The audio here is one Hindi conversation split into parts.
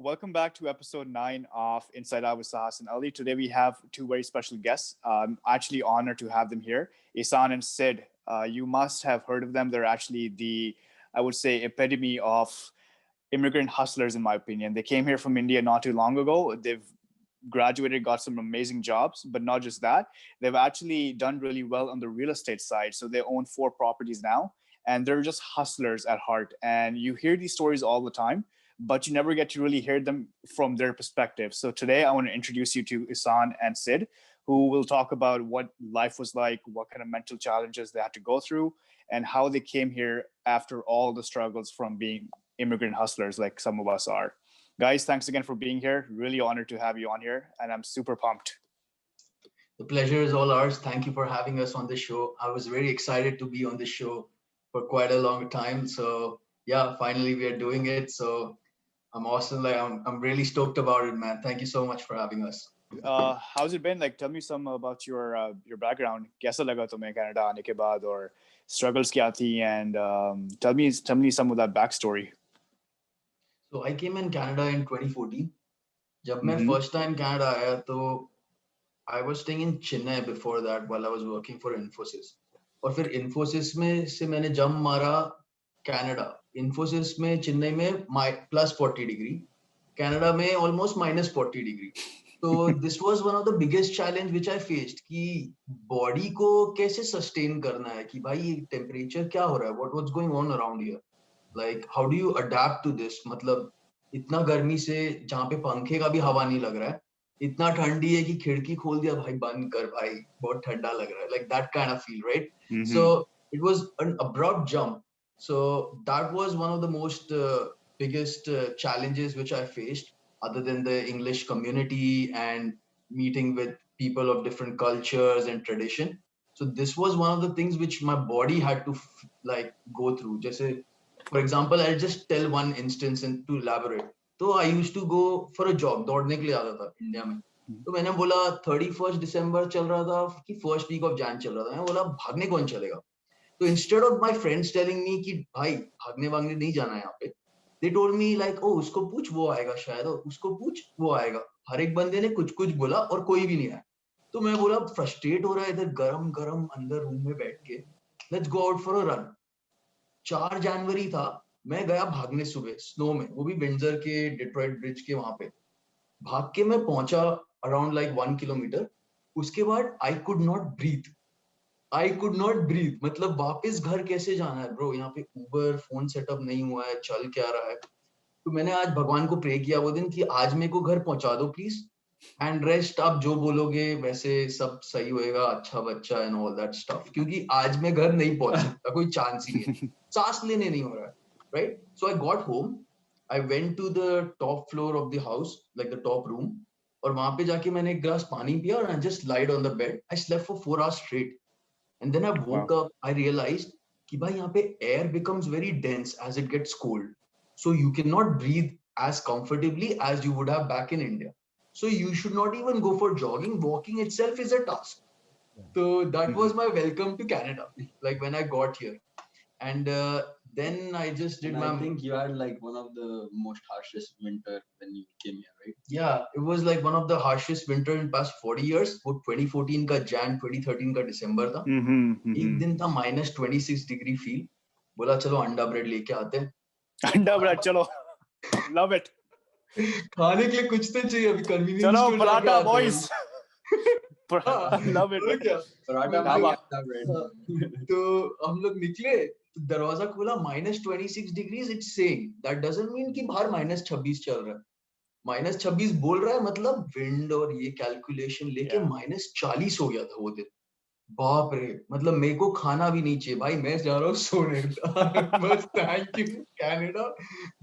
Welcome back to episode 9 of Inside Out with Sahas and Ali. Today we have two very special guests. I'm actually honored to have them here. Ishaan and Sid. You must have heard of them. They're actually I would say, epitome of immigrant hustlers, in my opinion. They came here from India not too long ago. They've graduated, got some amazing jobs, but not just that. They've actually done really well on the real estate side. So they own 4 properties now, and they're just hustlers at heart. And you hear these stories all the time, but you never get to really hear them from their perspective. So today I want to introduce you to Ishaan and Sid, who will talk about what life was like, what kind of mental challenges they had to go through, and how they came here after all the struggles from being immigrant hustlers like some of us are. Guys, thanks again for being here. Really honored to have you on here, and I'm super pumped. The pleasure is all ours. Thank you for having us on the show. I was very excited to be on the show for quite a long time. So yeah, finally we are doing it. So I'm awesome. I'm really stoked about it, man. Thank you so much for having us. How's it been? Like, tell me some about your background. कैसा लगा तुम्हें कनाडा आने के बाद और struggles क्या थी, and tell me some of that backstory. So I came in Canada in 2014. जब मैं Mhm. first time Canada आया तो I was staying in Chennai before that while I was working for Infosys. और फिर Infosys में से मैंने jump मारा Canada. Infosys में चेन्नई में +40 degree, Canada में almost -40 degree. So this was one of the biggest challenge which I faced कि body को कैसे sustain करना है कि भाई temperature क्या हो रहा है, what's going on around here, like how do you adapt to this. मतलब इतना गर्मी से जहाँ पे पंखे का भी हवा नहीं लग रहा है, इतना ठंडी है कि खिड़की खोल दिया भाई बंद कर भाई बहुत ठंडा लग रहा है, like that kind of feel, right? Mhm. So it was an abrupt jump. So that was one of the most biggest challenges which I faced, other than the English community and meeting with people of different cultures and tradition. So this was one of the things which my body had to like go through. Just for example, I'll just tell one instance and to elaborate. तो I used to go for a job, दौड़ने के लिए आता था इंडिया में. तो मैंने बोला 31 दिसंबर चल रहा था कि फर्स्ट वीक ऑफ जैन चल रहा था. मैं बोला भागने कौन चलेगा. तो instead of my friends telling me कि भाई भागने वागने नहीं जाना है यहाँ पे, they told me like oh उसको पूछ वो आएगा शायद, उसको पूछ वो आएगा. हर एक बंदे ने कुछ कुछ बोला और कोई भी नहीं आया. तो मैं बोला फ्रस्ट्रेट हो रहा है इधर गरम गरम अंदर रूम में बैठ के, let's go out for a run. 4 जनवरी था, मैं गया भागने सुबह स्नो में, वो भी विंडसर के डिट्रॉइट ब्रिज के वहां पे. भाग के मैं पहुंचा अराउंड लाइक 1 किलोमीटर. उसके बाद आई कुड नॉट ब्रीथ. मतलब वापस घर कैसे जाना है ब्रो, यहाँ पे उबर फोन सेटअप नहीं हुआ है, चल क्या रहा है. तो मैंने आज भगवान को प्रे किया वो दिन कि आज मेरे को घर पहुंचा दो प्लीज, एंड रेस्ट आप जो बोलोगे वैसे सब सही होएगा, अच्छा बच्चा एंड ऑल दैट स्टफ. क्योंकि आज मैं घर नहीं पहुंच सकता, कोई चांस ही नहीं है, सांस लेने नहीं हो रहा है, right. So I got home, I went to the top floor of the house, like the top room, और वहां पे जाके मैंने एक ग्लास पानी पिया और I just lied on the bed. I slept for 4 hours straight. And then I woke Wow. up, I realized कि भाई यहाँ पे air becomes very dense as it gets cold. So you cannot breathe as comfortably as you would have back in India. So you should not even go for jogging. Walking itself is a task. So that was my welcome to Canada, like when I got here. And then I just did And my... I think you had like one of the most harshest winter when you came here, right? Yeah, it was like one of the harshest winter in past 40 years. वो 2014 का Jan, 2013 का December था. एक दिन था -26 degree feel. बोला चलो अंडा ब्रेड लेके आते हैं. अंडा ब्रेड चलो. Love it. खाने के लिए कुछ तो चाहिए, अभी कन्वीनियंस चलो स्टोर जाके पराठा आते हैं. boys. Love it. तो क्या Paratha Dhaba. bhai, अंडा bread. तो हम लोग निकले तो दरवाजा खोला, -26 degrees. It's saying that doesn't mean कि बाहर -26 चल रहा है. -26 बोल रहा है मतलब विंड और ये कैलकुलेशन लेके -40 हो गया था वो दिन. बाप रे, मतलब मेरे को खाना भी नहीं चाहिए भाई, मैं जा रहा हूँ सोने. बस थैंक यू कनाडा,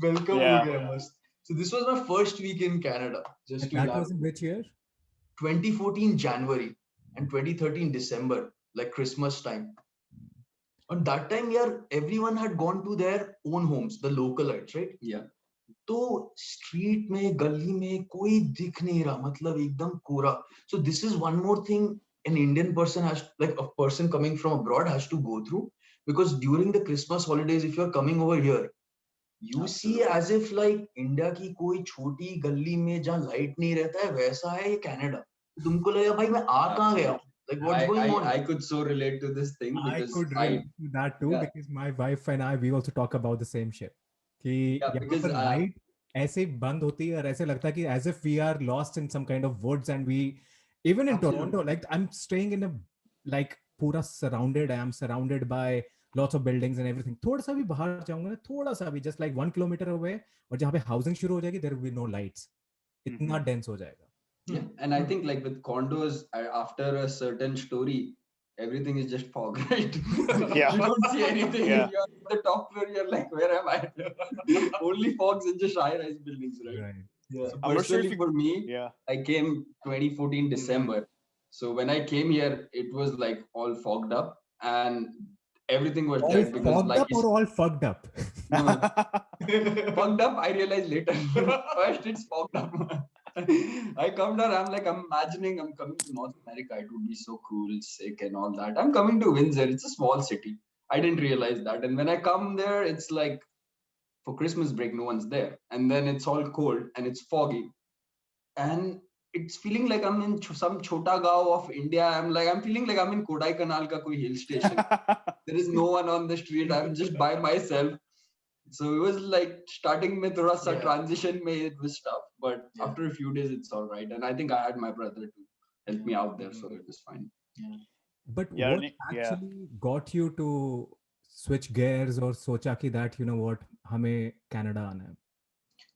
वेलकम हो गया मस्त. So this was my first week in Canada. Just to that was in which year? 2014 January and 2013 December, like Christmas time. And that time, yeah, everyone had gone to their own homes, the localites, right? Yeah. तो स्ट्रीट में गली में कोई दिख नहीं रहा, मतलब एकदम कोरा. So this is one more thing an Indian person has, like a person coming from abroad has to go through, because during the Christmas holidays, if you're coming over here, You see as if like India की कोई छोटी गली में जहाँ लाइट नहीं रहता है वैसा है ये कनाडा. तुमको लगेगा भाई मैं आ कहाँ गया हूँ? Like what's going on? I could so relate to this thing I because could relate to that too because my wife and I we also talk about the same shit. कि यहाँ पर लाइट ऐसे बंद होती है और ऐसे लगता है कि as if we are lost in some kind of woods and we even in Toronto like I'm staying in a like पूरा surrounded I am surrounded by lots of buildings and everything. थोड़ा सा भी बाहर जाऊंगा ना थोड़ा सा भी just like 1 kilometer away और जहाँ पे housing शुरू हो जाएगी there will be no lights. इतना dense हो जाएगा. Yeah, and I think like with condos, after a certain story, everything is just fog, right? Yeah. You don't see anything. Yeah. You're on the top floor. You're like, where am I? Only fogs in just high-rise buildings, right? Right. Yeah. So I'm not sure if personally, for me, Yeah. I came 2014 December. So when I came here, it was like all fogged up and everything was All dead because fogged like up or all fucked up? no, fogged up. I realized later. First, it's fogged up. I come down. I'm like, I'm imagining I'm coming to North America. It would be so cool, sick, and all that. I'm coming to Windsor. It's a small city. I didn't realize that. And when I come there, it's like for Christmas break, no one's there. And then it's all cold and it's foggy. And it's feeling like I'm in some chota gaon of India. I'm feeling like I'm in Kodaikanal ka koi hill station. There is no one on the street. I'm just by myself. So it was like starting में थोड़ा सा transition में it was tough, but after a few days it's all right. And I think I had my brother to help me out there, so it was fine. Yeah. But what actually got you to switch gears और सोचा कि that you know what हमें कनाडा आना है?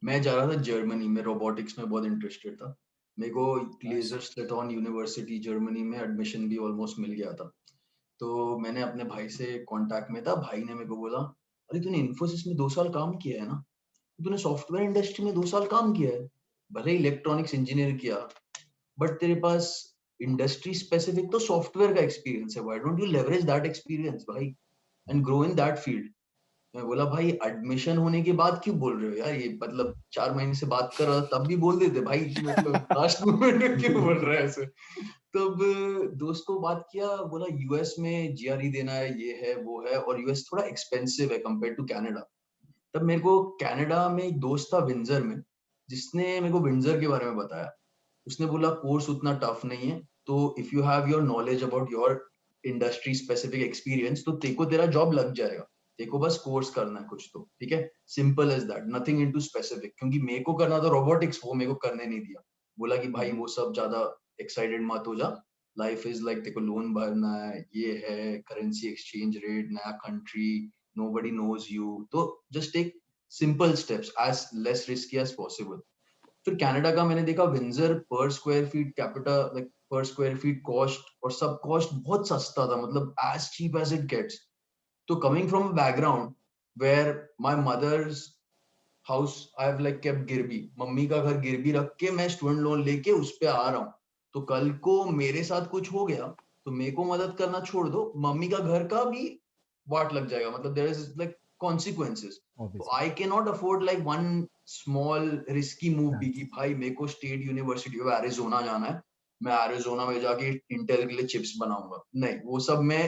मैं जा रहा था जर्मनी में रोबोटिक्स में बहुत इंटरेस्टेड था. मेरे को लेजर स्टेटॉन यूनिवर्सिटी जर्मनी में एडमिशन भी ऑलमोस्ट मिल गया था. तो मैंने अपने भाई से कांटेक्ट में था. भाई ने मेरे को बोला अरे तूने इन्फोसिस में 2 साल काम किया है ना, तूने सॉफ्टवेयर इंडस्ट्री में 2 साल काम किया है, भले इलेक्ट्रॉनिक्स इंजीनियर किया बट तेरे पास इंडस्ट्री स्पेसिफिक तो सॉफ्टवेयर का एक्सपीरियंस है. Why don't you leverage that experience भाई and grow in that field. मैं बोला भाई एडमिशन होने के बाद क्यों बोल रहे हो यार, ये मतलब 4 महीने से बात कर रहा था तब भी बोल देते भाई, मतलब लास्ट मोमेंट में क्यों बोल रहा है ऐसे. तब दोस्त को बात किया, बोला यूएस में जीआरई देना है, ये है वो है, और यूएस थोड़ा एक्सपेंसिव है कंपेयर टू कनाडा. तब मेरे को कनाडा में एक दोस्त था विंडसर में, जिसने मेरे को विंडसर के बारे में बताया. उसने बोला कोर्स उतना टफ नहीं है, तो if you have your knowledge about your industry specific experience तो तेको तेरा जॉब लग जाएगा, तेको बस कोर्स करना है कुछ तो, ठीक है, simple as that, nothing into specific. क्योंकि मेरे को करना था रोबोटिक्स, वो मेरे को करने नहीं दिया. बोला कि भाई वो सब ज्यादा एक्साइटेड मत हो जा, लाइफ इज लाइक तेको लोन भरना है, ये है करेंसी एक्सचेंज रेट, नया कंट्री, nobody knows you, तो just take simple steps as less risky as possible. फिर कनाडा का मैंने देखा विंडसर पर स्क्वायर फीट कैपिटा, लाइक पर स्क्वायर फीट कॉस्ट और सब कॉस्ट बहुत सस्ता था, मतलब as cheap as it gets. तो coming from a background where my mother's house I have like kept गिरवी, मम्मी का घर गिरवी रख के मैं स्टूडेंट लोन लेके उस पे आ रहा हूँ. तो कल को मेरे साथ कुछ हो गया तो मेरे को मदद करना छोड़ दो, मम्मी का घर का भी वाट लग जाएगा, मतलब there is like consequences. So I cannot afford like one small risky move भी कि भाई मेरे को स्टेट यूनिवर्सिटी ऑफ एरिजोना जाना है, मैं एरिजोना में जाके इंटेल के लिए चिप्स बनाऊंगा, नहीं वो सब मैं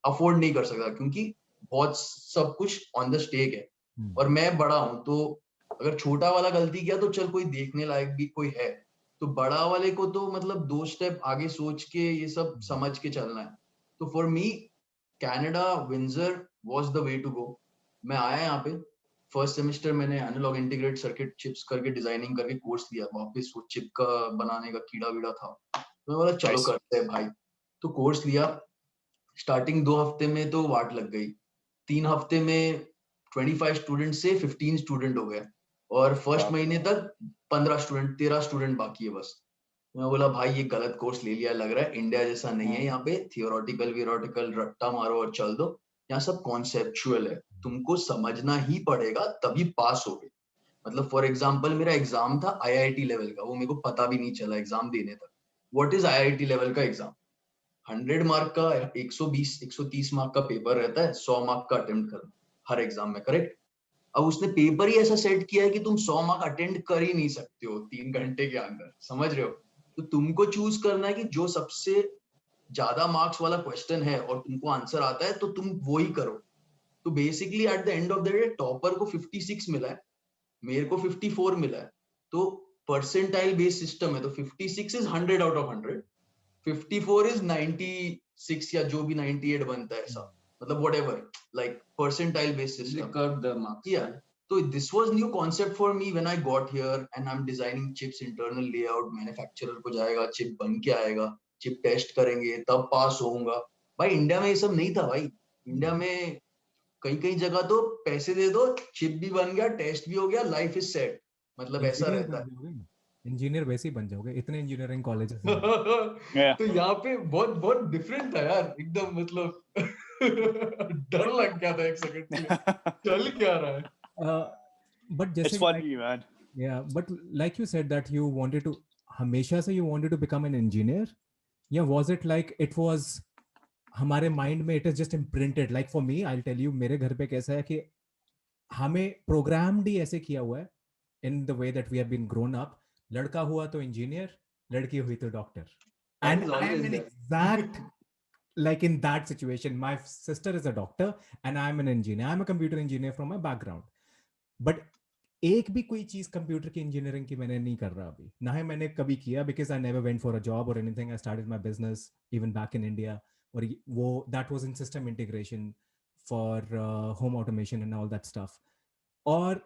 अफोर्ड नहीं कर सकता क्योंकि बहुत सब कुछ ऑन द स्टेक है. और मैं बड़ा हूं, तो अगर छोटा वाला गलती किया तो चल कोई देखने लायक भी कोई है, तो बड़ा वाले को तो मतलब 2 स्टेप आगे सोच के ये सब समझ के चलना है. तो for me Canada Windsor was the way to go. मैं आया यहाँ पे, फर्स्ट सेमेस्टर मैंने एनालॉग इंटीग्रेट सर्किट चिप्स करके डिजाइनिंग करके कोर्स लिया, वापस वो चिप का बनाने का कीड़ा वीड़ा था, तो मैं बोला चलो करते हैं भाई. तो कोर्स लिया, स्टार्टिंग 2 हफ्ते में तो वाट लग गई, 3 हफ्ते में 25 स्टूडेंट से 15 स्टूडेंट हो गए, और फर्स्ट महीने तक 13 स्टूडेंट बाकी है बस. मैं बोला भाई ये गलत कोर्स ले लिया, लग रहा है इंडिया जैसा नहीं है यहाँ पे, थियोरेटिकल रट्टा मारो और चल दो. यहाँ सब कॉन्सेप्चुअल है, तुमको समझना ही पड़ेगा तभी पास होगे. मतलब फॉर एग्जांपल मेरा एग्जाम था आईआईटी लेवल का, वो मेरे को पता भी नहीं चला एग्जाम देने तक. व्हाट इज आईआईटी लेवल का एग्जाम? 100 मार्क का 120-130 मार्क का पेपर रहता है, 100 मार्क का अटेम्प्ट करना हर एग्जाम में, करेक्ट? अब उसने पेपर ही ऐसा सेट किया है कि तुम 100 मार्क अटेंड कर ही नहीं सकते हो 3 घंटे के अंदर, समझ रहे हो? तो तुमको चूज करना है कि जो सबसे ज्यादा मार्क्स वाला क्वेश्चन है और तुमको आंसर आता है तो तुम वो ही करो. तो basically at the end of the day topper को 56 मिला है, मेरे को 54 मिला है, तो परसेंटाइल बेस्ड सिस्टम है, तो 56 इज 100 आउट ऑफ 100, 54 इज 96 या जो भी 98 बनता है ऐसा, मतलब whatever, like percentile based system curve the marks. Yeah. So this was new concept for me when I got here and I'm designing chips, internal layout, manufacturer को जाएगा, chip बन के आएगा, chip टेस्ट करेंगे, तब पास होऊंगा। भाई इंडिया में ये सब नहीं था भाई, इंडिया में कई जगह तो पैसे दे दो, चिप भी बन गया, टेस्ट भी हो गया, लाइफ इज सेट, मतलब ऐसा रहता है। इंजीनियर वैसे ही बन जाओगे, इतने इंजीनियरिंग कॉलेजेस हैं। तो यहाँ पे बहुत बहुत डिफरेंट था यार, एकदम मतलब डर लग गया था एक सेकंड के लिए, चल क्या रहा है। But just it's funny, man. Yeah, but like you said that you wanted to, हमेशा से you wanted to become an engineer, yeah, was it like it was हमारे mind में it is just imprinted? Like for me, I'll tell you, मेरे घर पे कैसा है कि हमें programmed ही ऐसे किया हुआ है in the way that we have been grown up. लड़का हुआ तो engineer, लड़की हुई तो doctor, and I am an exact like in that situation. My sister is a doctor and I am an engineer. I am a computer engineer from my background. But एक भी कोई चीज कंप्यूटर की इंजीनियरिंग की मैंने नहीं कर रहा अभी, ना ही मैंने कभी किया, because I never went for a job और anything. I started my business even back in India, और वो that was in system integration for home automation and all that stuff. और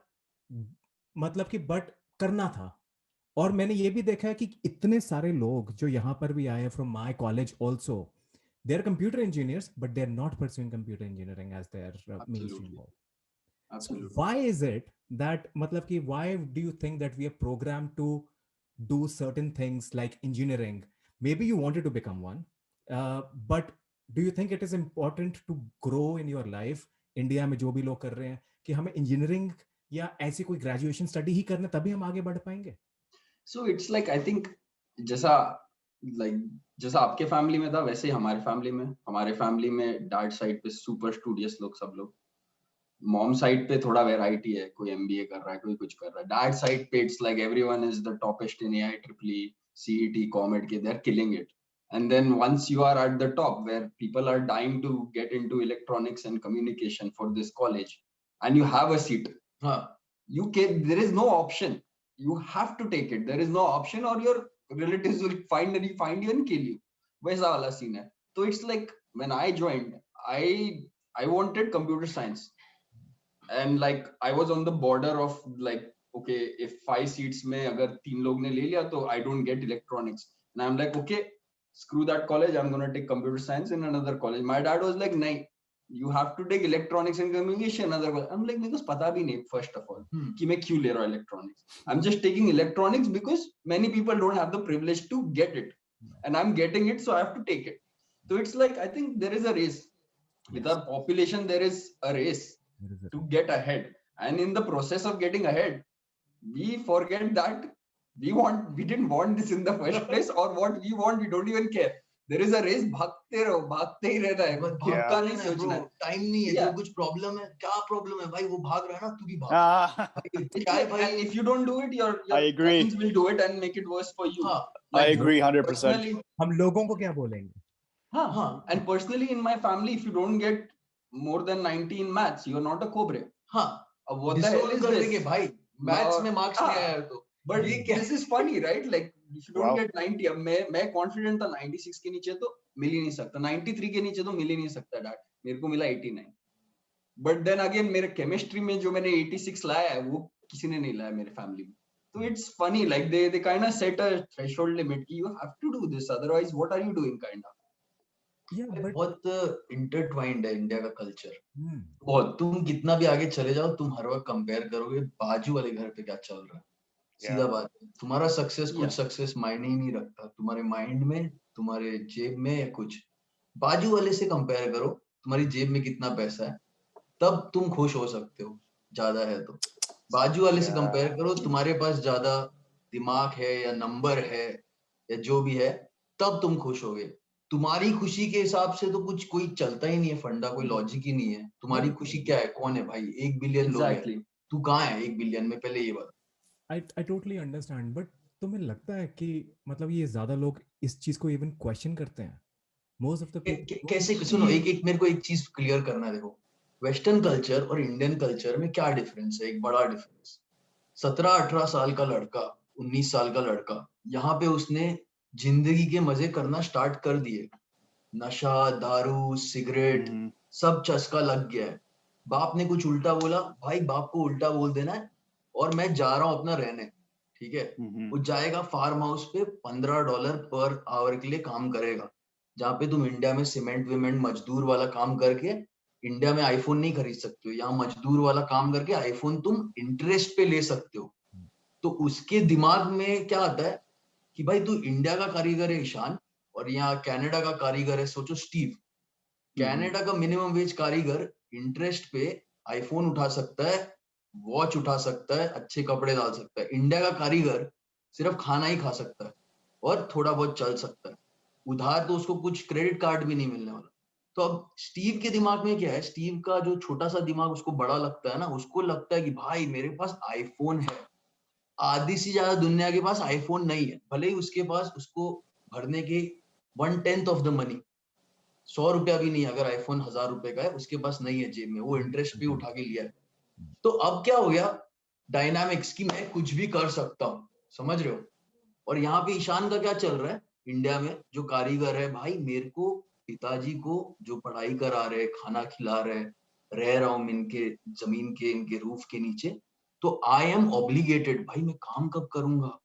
मतलब कि बट करना था। और मैंने ये भी देखा है कि इतने सारे लोग जो यहाँ पर भी आए from my college also, they are computer engineers but they are not pursuing computer engineering as their mainstream goal. Absolutely. So why is it that matlab ki why do you think that we are programmed to do certain things like engineering? Maybe you wanted to become one, but do you think it is important to grow in your life? India में जो भी लोग कर रहे हैं कि हमें engineering या ऐसी कोई graduation study ही करना, तभी हम आगे बढ़ पाएंगे। So it's like I think जैसा जैसा आपके फैमिली में था वैसे ही हमारे फैमिली में डैड साइड पे सुपर स्टूडियस लोग, सब लोग। मॉम साइड पे थोड़ा वैरायटी है, कोई एमबीए कर रहा है, कोई कुछ कर रहा है। डैड साइड पे it's like everyone is the toppest in AI, triple E, CET, COMEDK, they are killing it. And then once you are at the top where people are dying to get into electronics and communication for this college and you have a seat, there is no option, you have to take it, there is no option or your relatives will find you and kill you, वैसा वाला सीन है। तो it's like when I joined, I wanted computer science and like I was on the border of like, okay, if 5 seats में अगर 3 लोग ने ले लिया तो I don't get electronics, and I'm like, okay, screw that college, I'm going to take computer science in another college. My dad was like, nahi, you have to take electronics and communication another college. I'm like, मेरे को पता भी नहीं first of all कि मैं क्यों ले रहा हूँ electronics. I'm just taking electronics because many people don't have the privilege to get it, and I'm getting it, so I have to take it. So it's like I think there is a race with our population. There is a race to get ahead, and in the process of getting ahead, we forget that we didn't want this in the first place, or what we want we don't even care. There is a race, भागते रहो, भागते ही रहना है, बस भागता नहीं सोचना है, टाइम नहीं है। जो कुछ प्रॉब्लम है, क्या प्रॉब्लम है भाई, वो भाग रहा है ना, तू भी भाग। क्या है भाई, and if you don't do it, your friends will do it and make it worse for you. I agree 100%. हम लोगों को क्या बोलेंगे? हाँ, and personally in my family, if you don't get more than 90 in maths, you are not a Khobre. हाँ, अब what the hell is this? भाई, maths में marks नहीं आया तो। But this is funny, right? Like if you don't get 90, अब मैं confident था 96 के नीचे तो मिल ही नहीं सकता, 93 के नीचे तो मिल ही नहीं सकता डैड, मेरे को मिला 89। But then again मेरे केमिस्ट्री में जो मैंने 86 लाया है वो किसी ने नहीं लाया मेरे फैमिली में। तो it's funny, like they kind of set a threshold limit कि you have to do this, otherwise what are you doing kind of. बहुत इंटरट्वाइंड है इंडिया का कल्चर, बहुत। तुम कितना भी आगे चले जाओ, तुम हर वक्त कंपेयर करोगे बाजू वाले घर पे क्या चल रहा है। सीधा बात है, तुम्हारा सक्सेस कुछ सक्सेस मायने ही नहीं रखता, तुम्हारे माइंड में, तुम्हारे जेब में या कुछ। बाजू वाले से कंपेयर करो, तुम्हारी जेब में कितना पैसा है, तब तुम खुश हो सकते हो, ज्यादा है तो। बाजू वाले से कंपेयर करो, तुम्हारे पास ज्यादा दिमाग है या नंबर है या जो भी है, तब तुम खुश होगे। तुम्हारी खुशी के हिसाब से तो कुछ कोई चलता ही नहीं है, फंडा कोई लॉजिक ही नहीं है। तुम्हारी खुशी क्या है, कौन है भाई, 1 बिलियन लोग हैं, तू कहाँ है 1 बिलियन में, पहले ये बात। I totally understand, but तुम्हें लगता है कि मतलब ये ज्यादा लोग इस चीज को इवन क्वेश्चन करते हैं? Most of the people कैसे, सुनो, एक मेरे को एक चीज क्लियर करना है। देखो, वेस्टर्न कल्चर और इंडियन कल्चर में क्या डिफरेंस है? एक बड़ा डिफरेंस। 17-18 साल का लड़का, 19 साल का लड़का, यहाँ पे उसने जिंदगी के मजे करना स्टार्ट कर दिए। नशा, दारू, सिगरेट, सब चस्का लग गया है। बाप ने कुछ उल्टा बोला, भाई बाप को उल्टा बोल देना है और मैं जा रहा हूँ अपना रहने, ठीक है। वो जाएगा फार्म हाउस पे, $15 पर आवर के लिए काम करेगा, जहाँ पे तुम इंडिया में सीमेंट विमेंट मजदूर वाला काम करके इंडिया में आईफोन नहीं खरीद सकते हो। यहाँ मजदूर वाला काम करके आईफोन तुम इंटरेस्ट पे ले सकते हो। तो उसके दिमाग में क्या आता है कि भाई तू इंडिया का कारीगर है ईशान, और यहाँ कनाडा का कारीगर है, सोचो स्टीव। कनाडा का मिनिमम वेज कारीगर इंटरेस्ट पे आईफोन उठा सकता है, वॉच उठा सकता है, अच्छे कपड़े डाल सकता है। इंडिया का कारीगर सिर्फ खाना ही खा सकता है और थोड़ा बहुत चल सकता है। उधार तो उसको कुछ क्रेडिट कार्ड भी नहीं मिलने वाला। तो अब स्टीव के दिमाग में क्या है? स्टीव का जो छोटा सा दिमाग उसको बड़ा लगता है ना, उसको लगता है कि भाई मेरे पास आईफोन है। आधी से ज्यादा दुनिया के पास आईफोन नहीं है, भले ही उसके पास उसको भरने के 1/10 ऑफ द मनी, 100 रुपया भी नहीं, अगर आईफोन 1000 रुपए का है उसके पास नहीं है जेब में, वो इंटरेस्ट पे उठा के लिया है। तो अब क्या हो गया डायनामिक्स की, मैं कुछ भी कर सकता हूँ, समझ रहे हो। और यहाँ पे ईशान का क्या चल रहा है इंडिया में, जो कारीगर है, भाई मेरे को पिताजी को जो पढ़ाई करा रहे, खाना खिला रहे, रह रहा हूँ इनके जमीन के, इनके रूफ के नीचे, तो आई एम ऑब्लिगेटेड। भाई मैं काम कब करूंगा?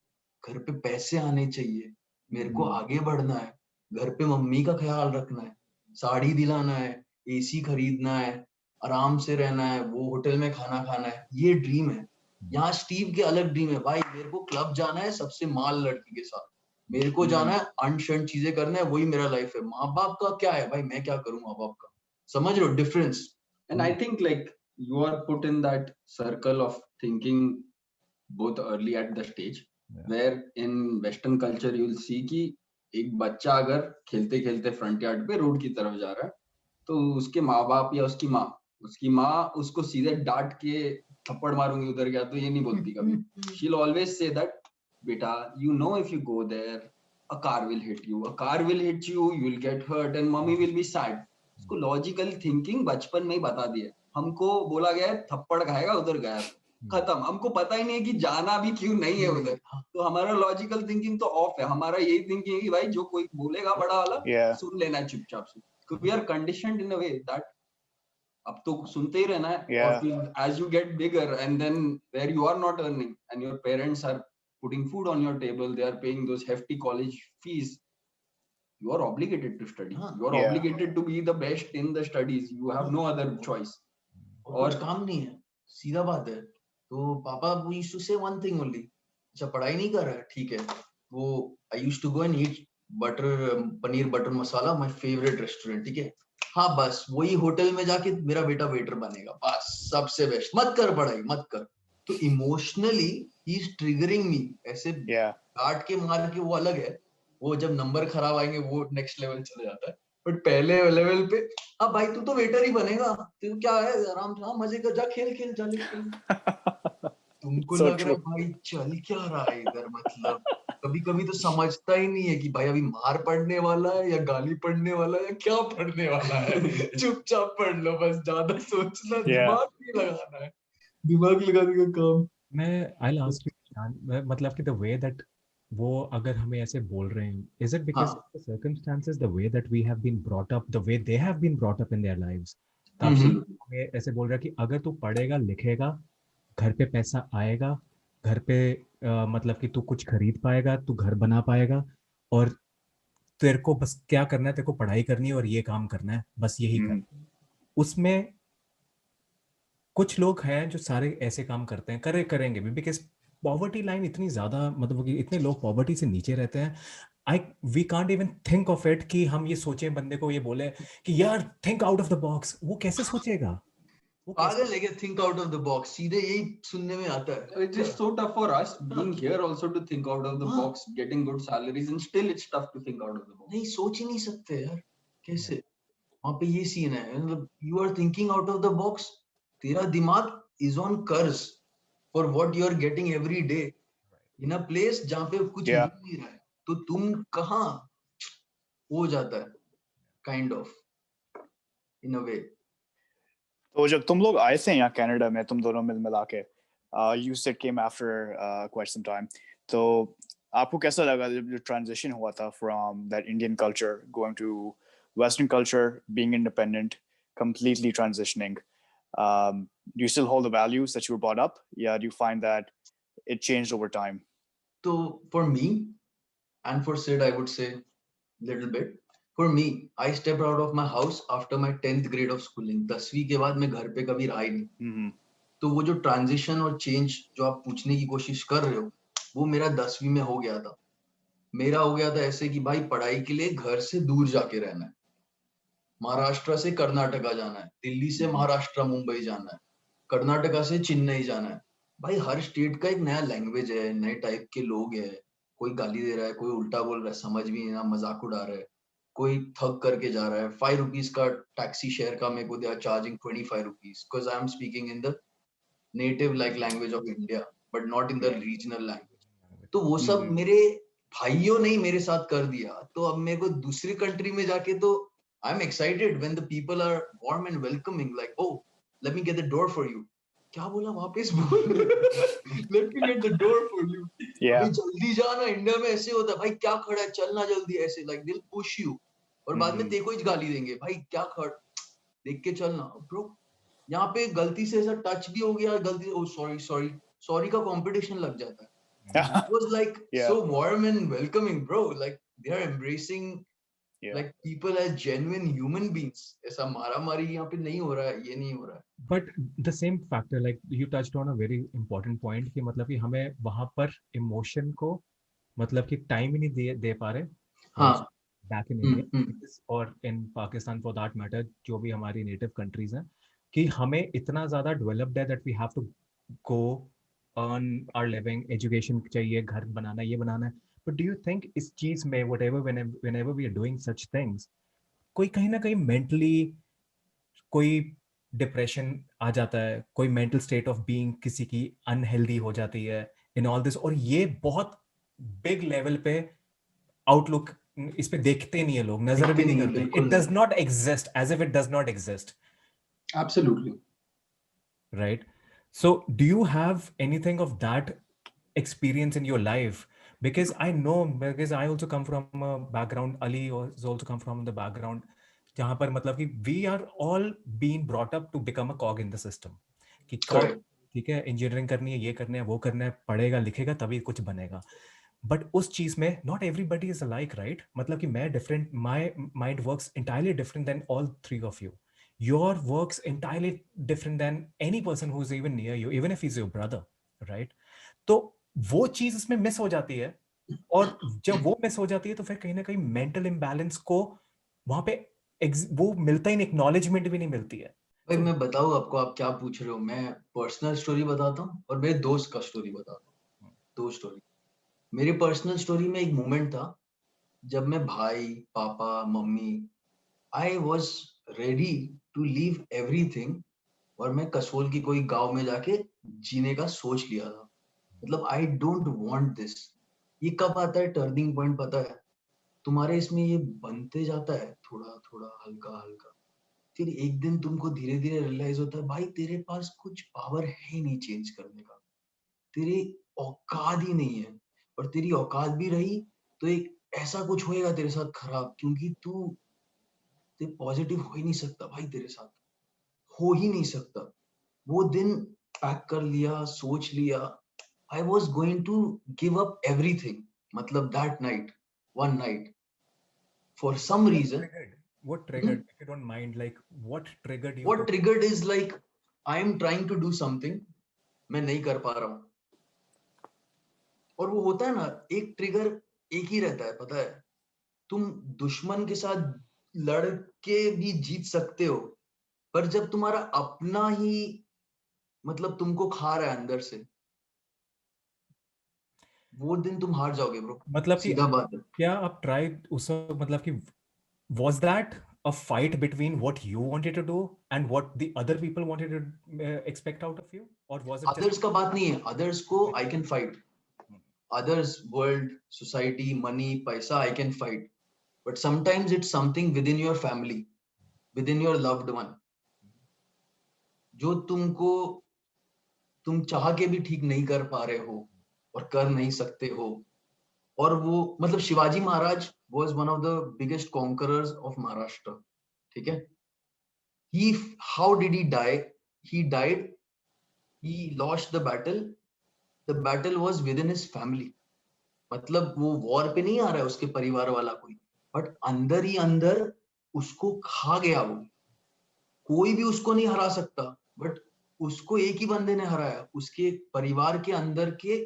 घर पे पैसे आने चाहिए, मेरे को आगे बढ़ना है, घर पे मम्मी का ख्याल रखना है, साड़ी दिलाना है, एसी खरीदना है, आराम से रहना है, वो होटल में खाना खाना है, ये ड्रीम है। यहाँ स्टीव के अलग ड्रीम है, भाई मेरे को क्लब जाना है सबसे माल लड़की के साथ, मेरे को जाना है अनशन चीजें करना है, वही मेरा लाइफ है। माँ बाप का क्या है भाई, मैं क्या करूँ माँ बाप का? समझ रहे हो difference? And I think like you are put in that circle of thinking both early at the stage, where in Western culture you will see कि एक बच्चा अगर खेलते खेलते फ्रंट यार्ड पे रोड की तरफ जा रहा है, तो उसके माँ बाप या उसकी माँ उसको सीधे डांट के थप्पड़ मारूंगी उधर गया, तो ये नहीं बोलती कभी। She'll always say that बेटा you know if you go there a car will hit you, you will get hurt and mommy will be sad. उसको लॉजिकल थिंकिंग बचपन में ही बता दिया। हमको बोला गया है थप्पड़ खाएगा उधर गया, खत्म। हमको पता ही नहीं है कि जाना भी क्यों नहीं है उधर। तो हमारा लॉजिकल थिंकिंग तो ऑफ है। हमारा यही थिंकिंग है कि भाई जो कोई बोलेगा बड़ा वाला सुन लेना है चुपचाप से। We are conditioned in a way that अब तो सुनते ही रहना है। और फिर as you get bigger and then where you are not earning and your parents are putting food on your table, they are paying those hefty college fees, you are obligated to study. You are obligated to be the best in the studies. You have no other choice. और कुछ काम नहीं है, सीधा बात है। तो पापा वो used to say one thing only, अच्छा पढ़ाई नहीं कर रहा है ठीक है, वो I used to go and eat paneer butter masala, my favourite restaurant, ठीक है। हाँ बस वही होटल में जाके मेरा बेटा वेटर बनेगा, बस सबसे बेस्ट, मत कर पढ़ाई मत कर। तो इमोशनली ही इज ट्रिगरिंग मी, ऐसे काट के मार के वो अलग है, वो जब नंबर खराब आएंगे वो नेक्स्ट लेवल चले जाता है। बट पहले लेवल पे अब भाई तू तो वेटर ही बनेगा, तू क्या है आराम से, हाँ मजे कर, जा खेल खेल जा खेल। तुमको लग रहा है भाई चल क्या रहा है इधर, मतलब कभी कभी तो समझता ही नहीं है कि भाई अभी मार पड़ने वाला है या गाली पड़ने वाला है या क्या पड़ने वाला है। चुपचाप पढ़ लो बस, ज्यादा सोचना दिमाग नहीं लगाना है, दिमाग लगाने का काम। मैं आई आस्क यू मतलब कि द वे दैट वो अगर हमें ऐसे बोल रहे हैं, is it because of the circumstances, the way that we have been brought up, the way they have been brought up in their lives, तब से हमें ऐसे बोल रहा है कि अगर तू पढ़ेगा लिखेगा घर पे पैसा आएगा, घर पे मतलब कि तू कुछ खरीद पाएगा, तू घर बना पाएगा, और तेरे को बस क्या करना है, तेरे को पढ़ाई करनी है और ये काम करना है, बस यही कर। उसमें कुछ लोग हैं जो सारे ऐसे काम करते हैं, करेंगे भी, बिकॉज पॉवर्टी लाइन इतनी ज्यादा, मतलब कि इतने लोग पॉवर्टी से नीचे रहते हैं। We can't even think of it कि हम ये सोचें, बंदे को ये बोले कि यार think out of the box, वो कैसे सोचेगा? पागल है क्या think out of the box? सीधे यही सुनने में आता है। It is so tough for us being here also to think out of the box, getting good salaries, and still it's tough to think out of the box. नहीं सोच ही नहीं सकते यार, कैसे? वहां पे ये सीन है, मतलब you are thinking out of the box, तेरा दिमाग इज ऑन कर्ज for what you are getting every day in a place जहां पे कुछ मिल नहीं रहा है, तो तुम कहाँ हो जाता है काइंड ऑफ इन अ वे। तो जब तुम लोग आए थे यहाँ कनाडा में, तुम दोनों मिल मिला के, you said came after quite some time. तो आपको कैसा लगा जब जो transition हुआ था from that Indian culture going to Western culture, being independent, completely transitioning? Do you still hold the values that you were brought up? Yeah, do you find that it changed over time? So for me and for Sid, I would say little bit. For me, I stepped out of my house after my 10th grade of schooling. 10वीं के बाद मैं घर पे कभी रहा ही नहीं. तो वो जो ट्रांजिशन और चेंज जो आप पूछने की कोशिश कर रहे हो, वो मेरा 10वीं में हो गया था. मेरा हो गया था ऐसे कि भाई पढ़ाई के लिए घर से दूर जाके रहना है. महाराष्ट्र से कर्नाटका जाना है, दिल्ली से महाराष्ट्र मुंबई जाना है, कर्नाटका से चेन्नई जाना है. भाई हर स्टेट का एक नया लैंग्वेज है, नए टाइप के लोग हैं. कोई गाली दे रहा है, कोई उल्टा बोल रहा है, समझ भी नहीं, ना मजाक उड़ा रहा है, कोई थक करके जा रहा है. 5 रुपीज का टैक्सी शेयर का मेरे को they are charging 25 rupees because I am speaking in the native like language of India but not in the regional language. तो वो सब मेरे भाइयों ने ही मेरे साथ कर दिया. तो अब मेरे को दूसरी कंट्री में जाके तो I'm excited when the people are warm and welcoming, like, oh, let me get the door for you. क्या बोला वापस बोल. Let me get the door for you. भाई जल्दी जाना, इंडिया में ऐसे होता है भाई, क्या खड़ा है, चलना जल्दी, ऐसे like they'll push you. और बाद में तेरे को ही गाली देंगे, भाई क्या खड़, देख के चलना. Bro, यहाँ पे गलती से ऐसा टच भी हो गया, गलती, oh sorry का कंपटीशन लग जाता है. It was like so warm and welcoming, bro. Like they are embracing like people as genuine human beings. ऐसा मारा मारी यहाँ पे नहीं हो रहा है, ये नहीं हो रहा है. But the same factor, like you touched on a very important point, कि मतलब कि हमें वहाँ पर emotion को मतलब कि time ही नहीं दे पा रहे. हाँ. Back in India और in Pakistan for that matter, जो भी हमारी native countries हैं, कि हमें इतना ज़्यादा developed है that we have to go earn our living, education चाहिए, घर बनाना, ये बनाना है. But do you think इस चीज में whenever we are doing such things, कोई कहीं ना कहीं mentally कोई डिप्रेशन आ जाता है, कोई मेंटल स्टेट ऑफ बीइंग किसी की अनहेल्दी हो जाती है इन ऑल दिस, और ये बहुत बिग लेवल पे आउटलुक इस पे देखते नहीं है लोग, नजर भी नहीं करते. It does not exist, as if it does not exist. Absolutely right. So do you have anything of that experience in your life? Because I know, because I also come from a background, Ali has also come from the background जहाँ पर मतलब कि we are all being brought up to become a cog in the system. कि cog, ठीक है, इंजीनियरिंग करनी है, ये करना है, वो करना है, पढ़ेगा लिखेगा तभी कुछ बनेगा. बट उस चीज में not everybody is alike, right? मतलब कि मैं different, my mind works entirely different than all three of you. Your works entirely different than any person who is even near you, even if he's your brother, right? तो वो चीज इसमें मिस हो जाती है, और जब वो मिस हो जाती है तो फिर कहीं ना कहीं मेंटल इम्बैलेंस को वहां पे वो मिलता ही नहीं, एक्नॉलेजमेंट भी नहीं मिलती है. भाई मैं बताऊं आपको, आप क्या पूछ रहे हो, मैं पर्सनल स्टोरी बताता हूँ और मेरे दोस्त का स्टोरी बताता हूँ. दो स्टोरी. मेरी पर्सनल स्टोरी में एक मोमेंट था जब मैं भाई, पापा, मम्मी, I was ready to leave everything, और मैं कसोल की कोई गांव में जाके जीने का सोच लिया था. मतलब आई डोंट वांट दिस. ये कब आता है टर्निंग पॉइंट पता है? तुम्हारे इसमें ये बनते जाता है थोड़ा थोड़ा, हल्का हल्का. फिर एक दिन तुमको धीरे धीरे रियलाइज होता है भाई तेरे पास कुछ पावर है ही नहीं चेंज करने का, तेरी औकात ही नहीं है. और तेरी औकात भी रही तो एक ऐसा कुछ होएगा तेरे साथ खराब, क्योंकि तू पॉजिटिव हो ही नहीं सकता भाई, तेरे साथ हो ही नहीं सकता. वो दिन पैक कर लिया, सोच लिया. I was going to give up everything. मतलब that night, one night, for some reason. What triggered? If you don't mind, like what triggered you? What triggered is like I am trying to do something, मैं नहीं कर पा रहा हूँ. और वो होता है ना, एक ट्रिगर एक ही रहता है पता है. तुम दुश्मन के साथ लड़ के भी जीत सकते हो, पर जब तुम्हारा अपना ही मतलब तुमको खा रहा है अंदर से, वो दिन तुम हार जाओगे ब्रो. मतलब सीधा बात है. क्या आप ट्राई उस मतलब कि was that a fight between what you wanted to do and what the other people wanted to expect out of you, or was it others का बात नहीं है. others को I can fight, others, world, society, money, paisa, I can fight, but sometimes it's something within your family, within your loved one. जो तुम चाह के भी ठीक नहीं कर पा रहे हो और कर नहीं सकते हो. और वो मतलब Shivaji Maharaj was one of the biggest conquerors of Maharashtra. ठीक है. How did he die? He died. He lost the battle. The battle was within his family. मतलब वो वॉर पे नहीं आ रहा है उसके परिवार वाला कोई, बट अंदर ही अंदर उसको खा गया वो. कोई भी उसको नहीं हरा सकता, बट उसको एक ही बंदे ने हराया. उसके परिवार के अंदर के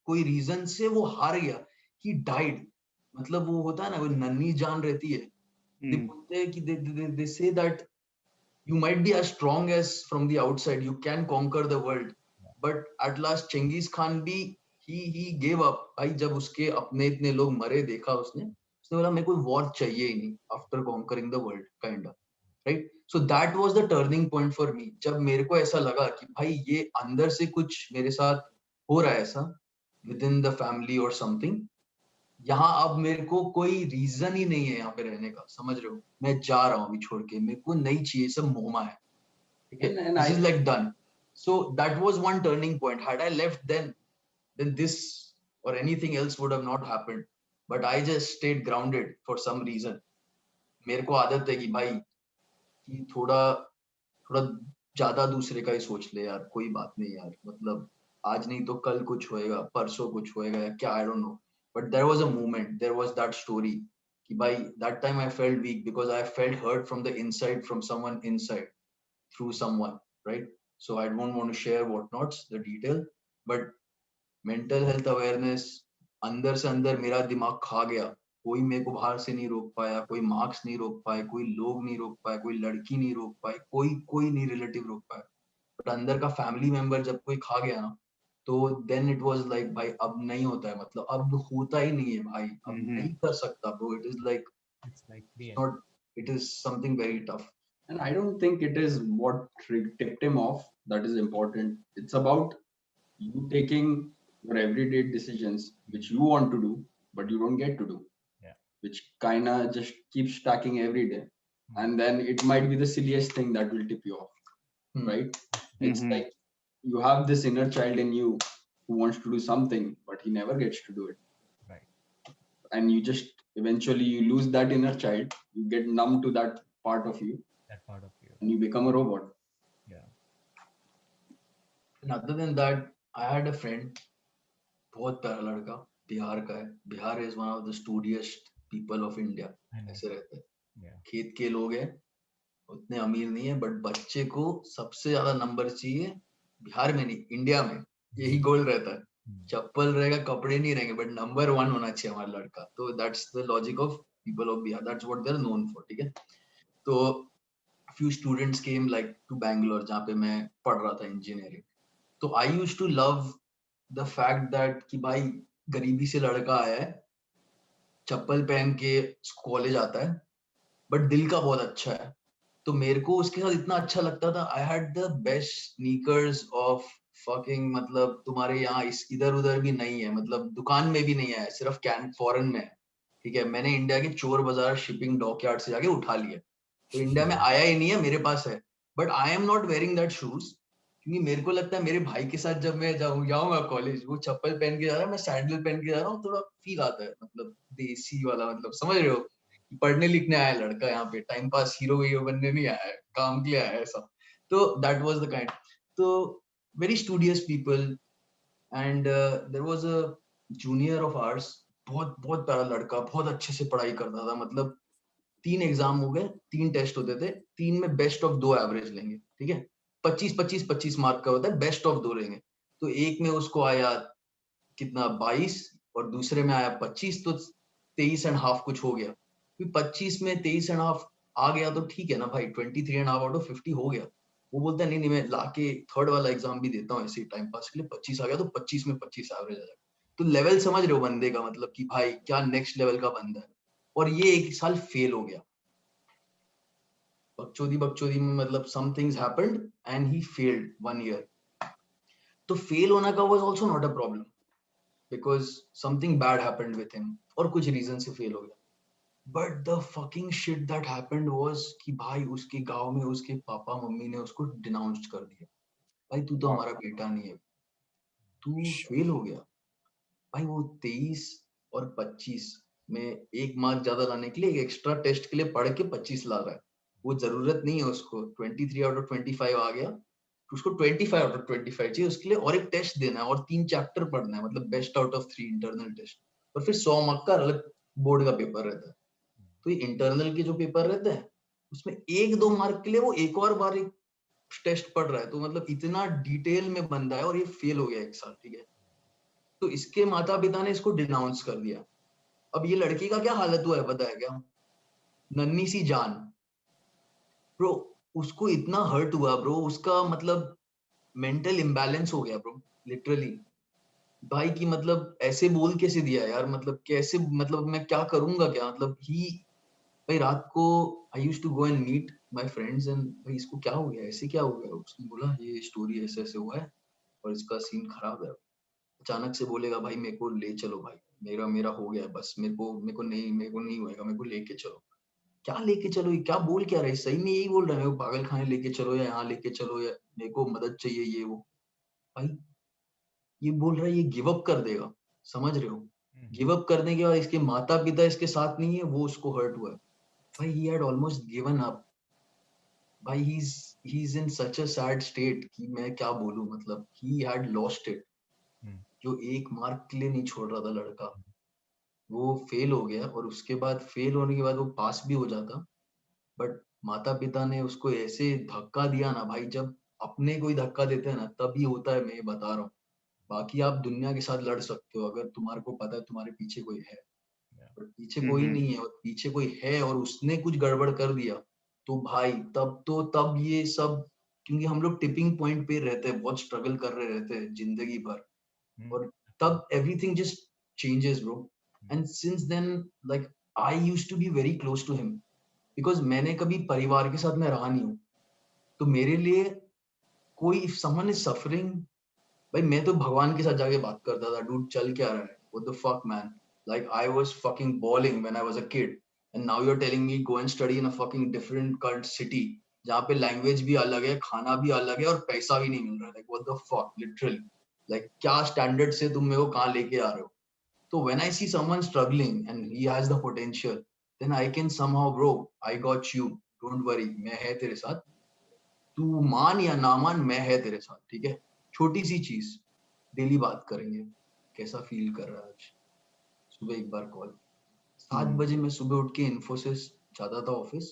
कोई रीजन से वो हार गया. He died. मतलब वो होता है ना, वो नन्ही जान रहती है. दे बोलते हैं कि they say that you might be as strong as from the outside, you can conquer the world, but at last Genghis Khan भी he gave up. भाई जब उसके अपने इतने लोग मरे देखा उसने बोला मेरे को वॉर चाहिए ही नहीं after conquering the world kind of, right? So that was the turning point for me. जब मेरे को ऐसा लगा कि भाई ये अंदर से कुछ मेरे साथ हो रहा है ऐसा within the family or something. यहाँ अब मेरे को कोई रीजन ही नहीं है यहाँ पे रहने का, समझ रहे हो? मैं जा रहा हूँ अभी छोड़ के, मेरे को नहीं चाहिए, सब मोहमा है. ठीक है, this is like done. So that was one turning point. Had I left then this or anything else would have not happened. But I just stayed grounded for some reason. मेरे को आदत है कि भाई कि थोड़ा थोड़ा ज्यादा दूसरे का ही सोच ले यार, कोई बात नहीं यार, मतलब आज नहीं तो कल कुछ होएगा, परसों कुछ होएगा या क्या, I don't know. But there was a moment, there was that story कि भाई that time I felt weak because I felt hurt from the inside from someone inside through someone, right? So I don't want to share what nots the detail, but mental health awareness अंदर से अंदर मेरा दिमाग खा गया. कोई मेरे को बाहर से नहीं रोक पाया, कोई मार्क्स नहीं रोक पाए, कोई लोग नहीं रोक पाए, कोई लड़की नहीं रोक पाए, कोई कोई नहीं रिलेटिव रोक पाया. बट अंदर का फैमिली मेंबर जब कोई खा गया ना, तो देन इट वाज लाइक भाई अब नहीं होता है, मतलब अब होता ही नहीं है भाई, अब नहीं कर सकता bro. It is like not, it is something very tough. And I don't think it is what tipped him off that is important. It's about you taking your everyday decisions which you want to do but you don't get to do, which kind of just keeps stacking every day. And then it might be the silliest thing that will tip you off, right? It's like you have this inner child in you who wants to do something but he never gets to do it, right? And you just eventually you lose that inner child, you get numb to that part of you, and you become a robot. And other than that, I had a friend, बहुत प्यारा लड़का, बिहार का है. Bihar is one of the studiest people of India. ऐसे रहते हैं, खेत के लोग हैं, उतने अमीर नहीं है, बट बच्चे को सबसे ज्यादा नंबर चाहिए बिहार में नहीं, इंडिया में. यही गोल रहता है. चप्पल रहेगा, कपड़े नहीं रहेंगे, बट नंबर 1 होना चाहिए हमारा लड़का. तो that's the logic of people of Bihar, that's what they are known for. ठीक है. तो few students came like to Bangalore जहाँ पे मैं पढ़ रहा था इंजीनियरिंग. तो I used to love the fact that कि भाई गरीबी से लड़का आया है, चप्पल पहन के कॉलेज आता है, बट दिल का बहुत अच्छा है. तो मेरे को उसके साथ इतना अच्छा लगता था. I had the best sneakers of fucking, मतलब तुम्हारे यहाँ इस इधर उधर भी नहीं है, मतलब दुकान में भी नहीं है, सिर्फ कैन फॉरेन में है. ठीक है, मैंने इंडिया के चोर बाजार शिपिंग डॉकयार्ड से जाके उठा लिया. तो इंडिया में आया ही नहीं है, मेरे पास है, but I am not wearing that shoes, क्योंकि मेरे को लगता है मेरे भाई के साथ जब मैं जाऊंगा कॉलेज, वो चप्पल पहन के जा रहा है, मैं सैंडल पहन के जा रहा हूँ, थोड़ा फील आता है, मतलब देसी वाला, मतलब समझ रहे हो, पढ़ने लिखने आया लड़का यहाँ पे, टाइम पास हीरो वीरो बनने नहीं आया है, काम के लिए आया है ऐसा. तो दैट वाज द काइंड. तो very studious people. And there was a junior of ours, बहुत बहुत प्यारा लड़का, बहुत अच्छे से पढ़ाई करता था. मतलब 3 एग्जाम हो गए, 3 टेस्ट होते थे, 3 में बेस्ट ऑफ 2 एवरेज लेंगे. ठीक है, 25 मार्क का होता है, बेस्ट ऑफ 2 लेंगे. तो एक में उसको आया कितना 22 और दूसरे में आया 25, तो 23 एंड हाफ कुछ हो गया. 25 में 23 एंड हाफ आ गया तो ठीक है ना भाई, 23 एंड हाफ आउट ऑफ 50 हो गया. वो बोलता है नहीं नहीं, मैं लाके थर्ड वाला एग्जाम भी देता हूँ ऐसे ही टाइम पास के लिए. 25 आ गया तो 25 में 25 एवरेज आ जाएगा. तो लेवल समझ रहे हो बंदे का, मतलब कि भाई क्या नेक्स्ट लेवल का बंदा है. और ये एक साल फेल हो गया बकचोदी में, मतलब some things happened and he failed 1 year. तो फेल होना का was also not a problem, because something bad happened with him, और कुछ रीजन से फेल हो गया. But the fucking shit that happened was कि भाई उसके गांव में उसके पापा मम्मी ने उसको डिनाउंस कर दिया, भाई तू तो Wow. हमारा बेटा नहीं है, तू Shit. फेल हो गया। भाई वो 23 और 25 में एक मार्क ज्यादा लाने के लिए एक एक्स्ट्रा टेस्ट के लिए पढ़ के 25 ला रहा है। वो जरूरत नहीं है उसको, 23 आउट ऑफ 25 आ गया तो उसको 25 आउट ऑफ 25 चाहिए, उसके लिए और एक टेस्ट देना है और 3 चैप्टर पढ़ना है, मतलब best out of 3 internal test, और फिर 100 मार्क का अलग बोर्ड का पेपर रहता है। तो ये इंटरनल के जो पेपर रहते हैं उसमें 1-2 मार्क के लिए वो एक और बार एक टेस्ट पढ़ रहा है, तो मतलब इतना डिटेल में बंदा है और ये फेल हो गया एक साल, ठीक है। तो इसके माता पिता ने इसको डिनाउंस कर दिया। अब ये लड़की का क्या हालत हुआ है पता है क्या? नन्ही सी जान ब्रो, उसको इतना हर्ट हुआ ब्रो, उसका मतलब मेंटल इम्बैलेंस हो गया ब्रो, लिटरली। भाई की मतलब ऐसे बोल कैसे दिया यार, मतलब कैसे, मतलब मैं क्या करूंगा क्या, मतलब ही। भाई रात को I used to go and meet my friends and भाई इसको क्या हो गया, ऐसे क्या हो गया, उसने बोला ये स्टोरी ऐसे ऐसे हुआ है और इसका सीन खराब है। अचानक से बोलेगा भाई मेरे को ले चलो भाई, मेरा मेरा हो गया बस, मेरे को नहीं होएगा, मेरे को लेके चलो। क्या लेके चलो, ये क्या बोल क्या रहा है, सही में यही बोल रहा है, मेरे को पागल खाने लेके चलो या यहाँ लेके चलो या मेरे को मदद चाहिए ये वो। भाई ये बोल रहा है ये गिव अप कर देगा, समझ रहे हो? गिव अप करने के बाद इसके माता पिता इसके साथ नहीं है, वो उसको हर्ट हुआ है। भाई he had almost given up. भाई he is in such a sad state कि मैं क्या बोलूं, मतलब ही हैड लॉस्ट इट। जो एक मार्क के लिए नहीं छोड़ रहा था लड़का, वो फेल हो गया, और उसके बाद फेल होने के बाद वो पास भी हो जाता, बट माता पिता ने उसको ऐसे धक्का दिया ना भाई, जब अपने कोई धक्का देते हैं ना तभी होता है, मैं ये बता रहा हूँ। बाकी आप दुनिया के साथ लड़ सकते हो अगर तुम्हारे को पता है तुम्हारे पीछे कोई है, पर पीछे कोई Mm-hmm. नहीं है और पीछे कोई है और उसने कुछ गड़बड़ कर दिया, तो भाई तब ये सब, क्योंकि हम लोग टिपिंग पॉइंट पे रहते हैं, बहुत स्ट्रगल कर रहे रहते हैं जिंदगी भर, और तब everything just changes bro. And since then like I used to be very close to him because मैंने कभी परिवार के साथ में रहा नहीं हूँ, तो मेरे लिए कोई if someone is suffering, भाई मैं तो भगवान के साथ जाके बात करता था, डूड चल क्या रहा है, what the fuck man, like I was fucking bawling when I was a kid and now you're telling me go and study in a fucking different cult city जहाँ पे लैंग्वेज भी अलग है, खाना भी अलग है और पैसा भी नहीं मिल रहा है, like what the fuck literally, like क्या स्टैंडर्ड से तुम मेरे को कहाँ लेके आ रहे हो? So when I see someone struggling and he has the potential, then I can somehow, bro, I got you, don't worry, मैं है तेरे साथ, तू मान या ना मान मैं है तेरे साथ, ठीक है। छोटी सी चीज, डेली बात करेंगे, कैसा फील कर रहा है आज, सुबह एक बार कॉल। 7 बजे मैं सुबह उठ के इन्फोसिस जाता था ऑफिस,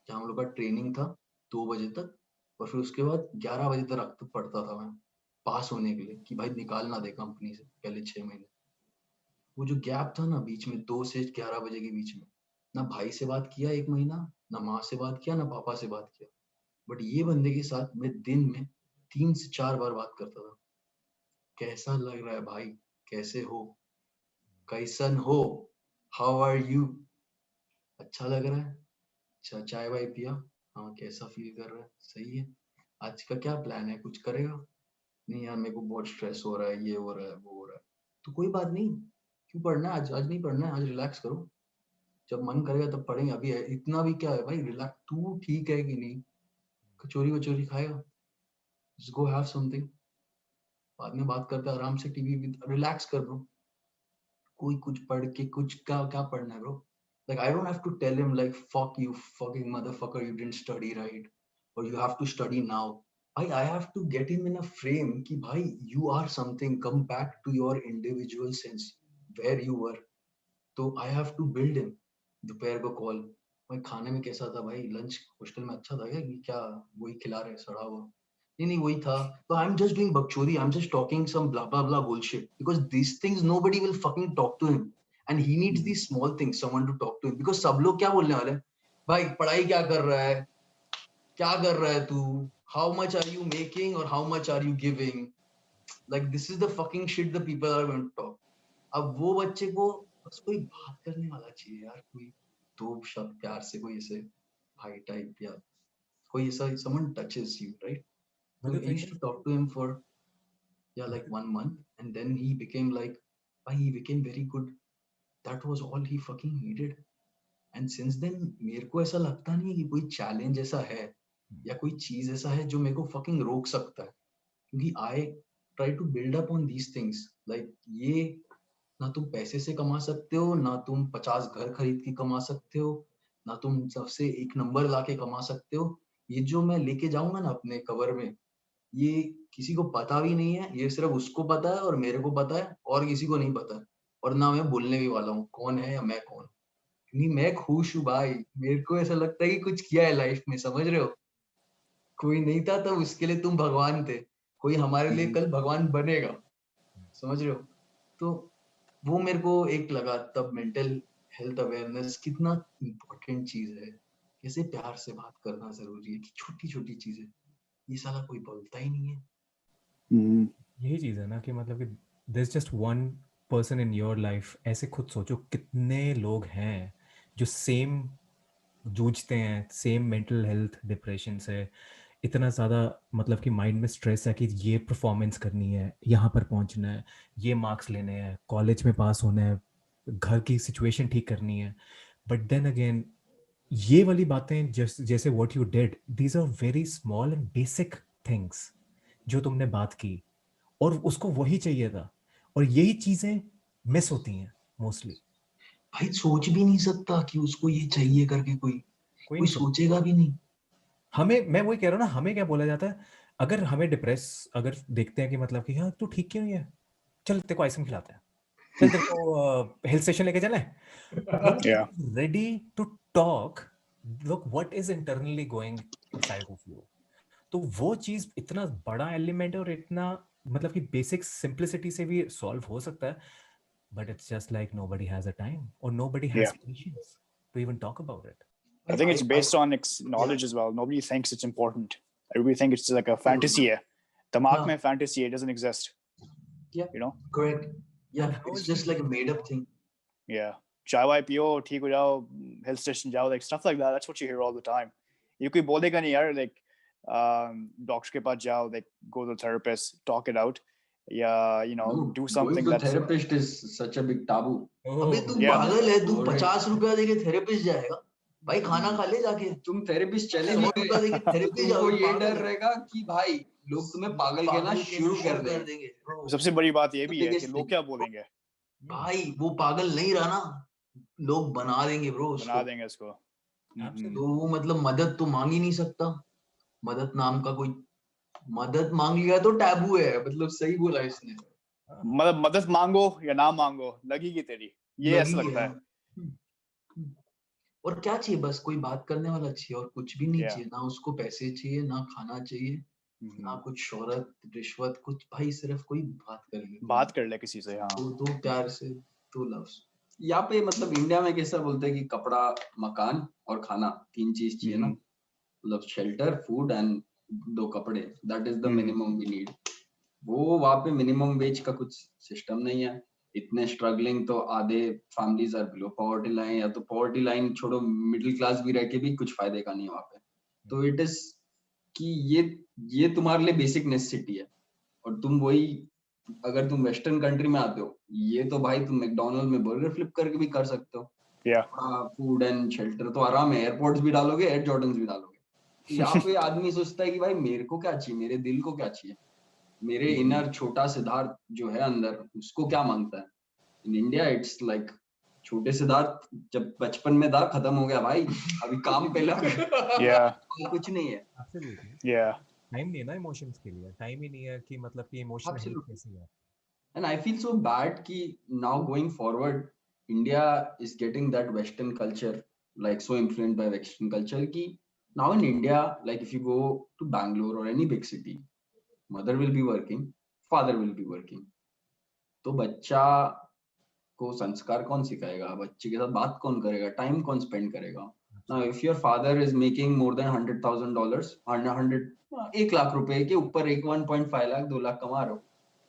जहाँ हम लोग का ट्रेनिंग था 2 बजे तक, और फिर उसके बाद 11 बजे तक पढ़ता था मैं, पास होने के लिए कि भाई निकाल ना दे कंपनी से पहले 6 महीने। वो जो गैप था ना बीच में 2 से 11 बजे के बीच में, ना भाई से बात किया एक महीना, ना माँ से बात किया, ना पापा से बात किया, बट ये बंदे के साथ मैं दिन में 3 से 4 बार बात करता था। कैसा लग रहा है भाई, कैसे हो, कैसन हो, हाउ आर यू, अच्छा लग रहा है, अच्छा चाय वाय पिया, हाँ कैसा फील कर रहा है, सही है, आज का क्या प्लान है, कुछ करेगा? नहीं यार मेरे को बहुत स्ट्रेस हो रहा है, ये हो रहा है वो हो रहा है। तो कोई बात नहीं, क्यों पढ़ना है आज, आज नहीं पढ़ना है, आज रिलैक्स करो, जब मन करेगा तब पढ़ेंगे, अभी है, इतना भी क्या है भाई, रिलैक्स, तू ठीक है कि नहीं, कचोरी वचोरी खाएगा, just go have something, बाद में बात करते हैं आराम से, टीवी भी रिलैक्स कर ब्रो। कोई कुछ पढ़ के कुछ क्या क्या पढ़ना है bro, like I don't have to tell him like fuck you fucking motherfucker you didn't study right or you have to study now. I have to get him in a frame कि भाई you are something, come back to your individual sense where you were, तो I have to build him। दोपहर को कॉल, भाई खाने में कैसा था भाई, लंच हॉस्टल में अच्छा था क्या, कि क्या वही खिला रहे सड़ा हुआ? नहीं नहीं वही था। तो आई एम जस्ट डूइंग बकचोदी, I am just talking some blah blah blah bullshit because this things nobody will fucking talk to him and he needs these small things someone to talk to him, because सब लोग क्या बोलने वाले हैं, भाई पढ़ाई क्या कर रहा है, क्या कर रहा है तू, how much are you making और how much are you giving, like this is the fucking shit the people are going to talk। अब वो बच्चे को बस कोई बात करने वाला चाहिए यार, कोई दो शब्द प्यार से, कोई ऐसे भाई टाइप, या कोई ऐसा someone touches you right। But So the I thing used is, to talk to him for yeah like 1 month and then he became like he became very good, that was all he fucking needed। And since then मेरे को ऐसा लगता नहीं है कि कोई चैलेंज ऐसा है या कोई चीज ऐसा है जो मेरे को फकिंग रोक सकता है, क्योंकि I try to build up on these things. Like ये ना तुम पैसे से कमा सकते हो, ना तुम 50 घर खरीद के कमा सकते हो, ना तुम सबसे एक नंबर लाके कमा सकते हो। ये जो मैं लेके जाऊंगा ना अपने कवर में, ये किसी को पता भी नहीं है, ये सिर्फ उसको पता है और मेरे को पता है और किसी को नहीं पता है। और ना मैं बोलने भी वाला हूँ कौन है या मैं कौन, क्योंकि मैं खुश हूँ भाई। मेरे को ऐसा लगता है कि कुछ किया है लाइफ में, समझ रहे हो? कोई नहीं था तब उसके लिए तुम भगवान थे, कोई हमारे लिए कल भगवान बनेगा, समझ रहे हो? तो वो मेरे को एक लगा तब, मेंटल हेल्थ अवेयरनेस कितना इम्पोर्टेंट चीज है, कैसे प्यार से बात करना जरूरी है, कि छोटी छोटी चीजें ये साला कोई बोलता ही नहीं है। यही चीज है ना कि मतलब कि there's just one person in your life। ऐसे खुद सोचो कितने लोग हैं जो सेम जूझते हैं, सेम मेंटल हेल्थ डिप्रेशन से, इतना ज़्यादा मतलब कि माइंड में स्ट्रेस है कि ये परफॉर्मेंस करनी है, यहाँ पर पहुँचना है, ये मार्क्स लेने हैं, कॉलेज में पास होना है, घर की सिचुएशन ठीक करनी है। बट देन अगेन ये वाली बातें जैसे what you did, these are very small and basic things जो तुमने बात की, और उसको वही चाहिए था। और यही चीज़ें मिस होती हैं मोस्टली। भाई सोच भी नहीं सकता कि उसको ये चाहिए करके, कोई नहीं सोचेगा भी नहीं। हमें, मैं वही कह रहा हूँ ना, हमें क्या बोला जाता है अगर हमें डिप्रेस अगर देखते हैं कि मतलब कि हाँ तू ठीक क्यों नहीं है, चल तेरे को आइसक्रीम खिलाते हैं, चल तेरे को हिल स्टेशन लेके चले, Yeah. Ready to talk look what is internally going inside of you. तो वो चीज इतना बड़ा एलिमेंट है और इतना मतलब कि बेसिक सिंप्लिसिटी से भी सॉल्व हो सकता है, but it's just like nobody has a time और nobody has Yeah. Patience to even talk about it. I think it's based on knowledge as well. Nobody thinks it's important. Everybody thinks it's like a fantasy. Dimaag mein fantasy, it doesn't exist. Yeah, You know? correct. Yeah, And how it's is just he- like a made up thing. Yeah. Chai wai pio, theek ho jao, hill station jao, like stuff like that. That's what you hear all the time. You koi bolega nahi yaar, like doctor ke paas jao, like go to the therapist, talk it out. Yeah, you know, No, do going something to that's therapist is such a big taboo. अबे तू Yeah. पागल है, तू Avoid it. 50 रुपया देके थेरेपिस्ट जाएगा? भाई खाना खा ले जाके। तुम थेरेपिस्ट चले 100 नहीं रुपया देके गए, थेरेपी तुमको जाओगे, ये पागल डर है। रहेगा कि भाई लोग तुम्हें पागल कहना शुरू कर देंगे। सबसे बड़ी बात ये भी है कि Biggest लोग thing. क्या बोलेंगे, भाई वो पागल नहीं रहा ना, लोग बना देंगे ब्रो बना उसको। देंगे इसको। तो वो मतलब मदद तो मांग ही नहीं सकता, मदद नाम का कोई, मदद मांग लिया तो टैबू है, मतलब सही बोला इसने। मतलब मदद मांगो या ना मांगो लगेगी तेरी, ये ऐसा लगी लगता है। है। और क्या चाहिए, बस कोई बात करने वाला चाहिए, और कुछ भी नहीं Yeah. चाहिए। ना उसको पैसे चाहिए, ना खाना चाहिए, ना कुछ शोहरत रिश्वत कुछ, भाई सिर्फ कोई बात कर ले, बात कर ले किसी से। हाँ। तो प्यार से, तो लव। यहाँ पे मतलब इंडिया में कैसा बोलते हैं कि कपड़ा, मकान और खाना, 3 चीज चाहिए ना, मतलब शेल्टर, फूड एंड 2 कपड़े, that is the minimum we need. वो वहाँ पे मिनिमम वेज का कुछ सिस्टम नहीं है। इतने स्ट्रगलिंग तो आधे families are below poverty line, या तो पॉवर्टी लाइन छोड़ो, मिडिल क्लास भी रह के भी कुछ फायदे का नहीं है वहाँ पे। तो इट इज कि ये तुम्हारे लिए बेसिक नेसेसिटी है, और तुम वही अगर तुम वेस्टर्न कंट्री में आते हो, ये तो भाई तुम मैकडॉनल्ड में बर्गर फ्लिप करके भी कर सकते हो। फूड एंड शेल्टर तो आराम है, एयरपोर्ट्स भी डालोगे, एयर जॉर्डन्स भी डालोगे। तो यहाँ पे आदमी सोचता है कि भाई मेरे को क्या चाहिए, मेरे दिल को क्या चाहिए, मेरे इनर छोटा सिद्धार्थ जो है अंदर, उसको क्या मांगता है। इन इंडिया इट्स लाइक छोटे सिद्धार्थ जब बचपन में था, खत्म हो गया भाई, अभी काम पे लग। कुछ नहीं है। टाइम नहीं है ना इमोशंस के लिए, टाइम ही नहीं है कि मतलब कि इमोशनल हेल्थ कैसी है। And I feel so bad कि now going forward India is getting that Western culture, like so influenced by Western culture कि now in India, like if you go to Bangalore or any big city, mother will be working, father will be working. तो बच्चा को संस्कार कौन सिखाएगा, बच्चे के साथ बात कौन करेगा, टाइम कौन स्पेंड करेगा। Now if your father is making more than $100,000, 1 lakh रुपए के ऊपर 1.5 लाख 2 लाख कमा रहे हो,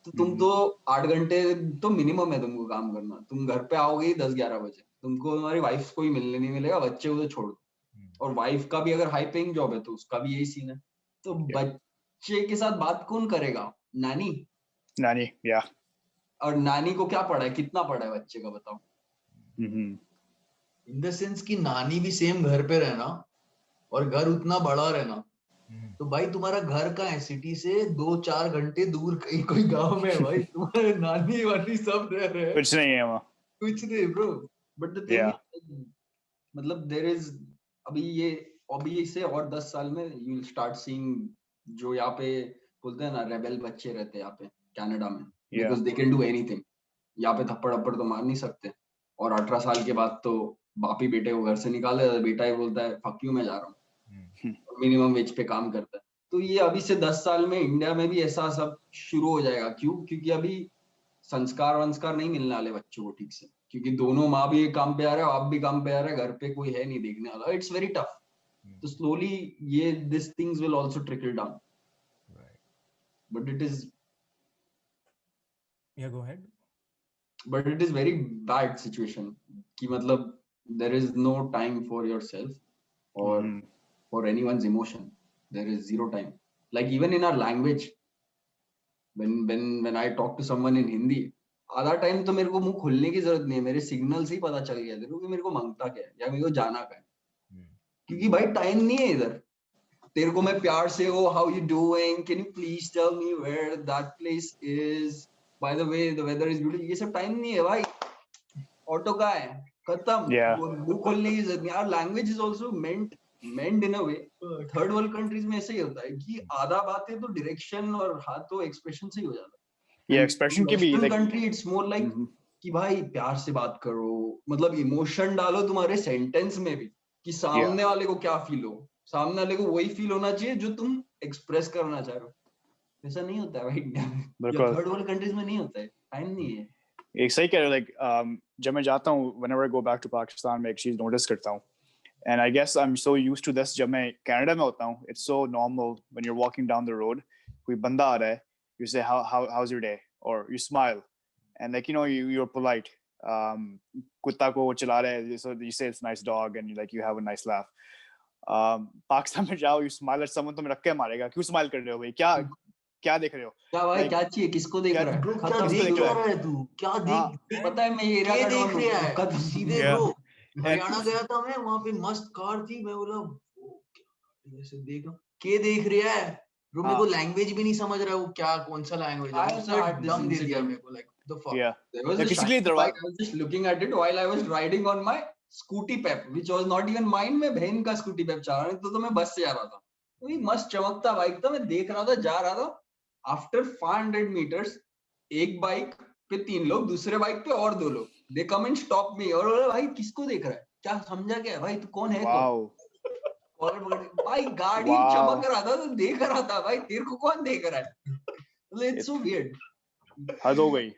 तो तुम तो 8 घंटे तो मिनिमम है तुमको काम करना। तुम घर पे आओगे 10-11 बजे, तुमको तुम्हारी वाइफ को ही मिलने नहीं मिलेगा, बच्चे को तो छोड़ दो। और वाइफ का भी अगर हाई पेइंग जॉब है तो उसका भी यही सीन है। तो बच्चे के साथ बात कौन करेगा, नानी। और नानी को क्या पढ़ा है, कितना पढ़ा है बच्चे का, बताओ। इन द सेंस कि नानी भी सेम घर पे रहना और घर उतना बड़ा रहना, तो भाई तुम्हारा घर कहाँ है? सिटी से 2-4 घंटे दूर कहीं कोई गांव में है भाई, तुम्हारे नानी वानी सब रह रहे हैं, कुछ नहीं है वहाँ. कुछ नहीं bro. But the thing Yeah. मतलब देयर इज अभी से और 10 साल में यू विल स्टार्ट सीइंग जो यहाँ पे बोलते हैं ना रेबेल बच्चे रहते हैं यहाँ पे कनाडा में, because they can do anything. यहाँ पे थप्पड़ अप्पड़ तो मार नहीं सकते, और 18 साल के बाद तो बाप ही बेटे को घर से निकाल देता है, बेटा ही बोलता है फक यू मैं जा रहा हूँ, मिनिमम वेज पे काम करता है. तो ये अभी से 10 साल में इंडिया में भी ऐसा सब शुरू हो जाएगा. क्यों? क्योंकि अभी संस्कार वंस्कार नहीं मिलने वाले बच्चों को ठीक से, क्योंकि दोनों माँ भी काम पे आ रहे हो, आप भी काम पे आ रहे हैं, घर पे कोई है नहीं देखने वाला. It's very tough. तो स्लोली ये this things will also trickle down, but it is go ahead. But it is very bad situation कि मतलब there is no time for yourself और for anyone's emotion. There is zero time. Like even in our language, when I talk to someone in Hindi, आधा टाइम तो मेरे को मुंह खोलने की जरूरत नहीं है, मेरे सिग्नल से ही पता चल गया तेरे को कि मेरे को मांगता क्या है या मेरे को जाना क्या है. क्योंकि भाई टाइम नहीं है इधर. तेरे को मैं प्यार से हो how you doing, can you please tell me where that place is, by the way the weather is beautiful, ये सब टाइम नहीं है भाई. ऑटो का है खत्म, मुंह खोलने की जरूरत नहीं. Our language is also meant in a way. Third world countries में ऐसे ही होता है कि आधा बातें तो डायरेक्शन और हाथों एक्सप्रेशन से ही हो जाता है. एक्सप्रेशन की भी कंट्री इट्स मोर लाइक कि भाई प्यार से बात करो, मतलब इमोशन डालो तुम्हारे सेंटेंस में भी, कि सामने वाले को क्या फील हो, सामने वाले को वही फील होना चाहिए जो तुम एक्सप्रेस करना चाह रहे हो. ऐसा नहीं होता है भाई इंडिया में, या थर्ड वर्ल्ड कंट्रीज में नहीं होता है, टाइम नहीं है. एक सही कह रहे हो. लाइक जब मैं जाता हूँ, whenever I go back to Pakistan, मैं एक चीज नोटिस करता हूँ, and I guess I'm so used to this. जब मैं कनाडा में होता हूँ, it's so normal when you're walking down the road, कोई बंदा आ रहा है, you say how's your day, or you smile, and like you're polite. कुत्ता को चला रहे हैं, so you say it's a nice dog, and you have a nice laugh. Pakistan में जाओ, you smile at someone, तो मैं रख के मारेगा, क्यों स्माइल कर रहे हो भाई, क्या देख रहे हो, क्या भाई, क्या चाहिए, किसको देख रहा है, क्या देख रहा है तू, क्या देख, पता है मैं ये क्या देख रहा है सीधे ब्रो. हरियाणा गया था मैं, वहां पे मस्त कार थी, मैं बोला ऐसे देखा, क्या देख रहा है ब्रो, मेरे को लैंग्वेज भी नहीं समझ रहा है वो क्या, कौन सा लैंग्वेज है, दम दे दिया मेरे को. Like the fuck. There was basically I was just looking at it while I was riding on my scooty pep, which was not even mine. मैं बहन का scooty pep चला रहा था, तो मैं बस से जा रहा था, वही मस्त चमकता बाइक था, मैं देख रहा था, जा रहा था. आफ्टर 500 meters एक बाइक पे 3 लोग, दूसरे बाइक पे और 2 लोग, दे कम एंड स्टॉप मी, और बोले भाई किसको देख रहा है, क्या समझा क्या भाई, तू कौन है, और भाई गाड़ी चमक रहा था तो देख रहा था, भाई तेरे को कौन देख रहा है. It's so weird. हद हो गई.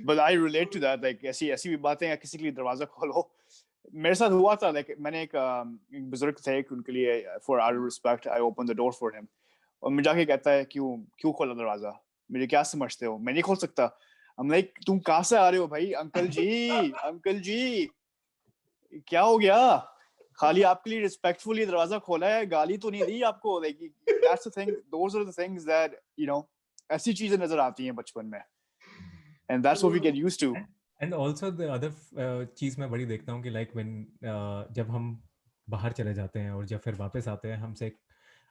But I relate to that. Like ऐसी भी बातें हैं, किसी के लिए दरवाजा खोलो. मेरे साथ हुआ था. Like मैंने एक बुजुर्ग थे, उनके लिए for out of respect I opened the door for him. और मुझे जाके कहता है क्यों खोला दरवाजा, मेरे क्या समझते हो, मैं नहीं खोल सकता. I'm like तुम कहाँ से आ रहे हो भाई, अंकल जी क्या हो गया, खाली आपके लिए रिस्पेक्टफुली दरवाजा खोला है, गाली तो नहीं दी आपको. Like that's the thing, those are the things that ऐसी चीजें नजर आती हैं बचपन में. And that's what we get used to. And also the other चीज मैं बड़ी देखता हूँ कि like when जब हम बाहर चले जाते हैं और जब फिर वापस आते हैं, हमसे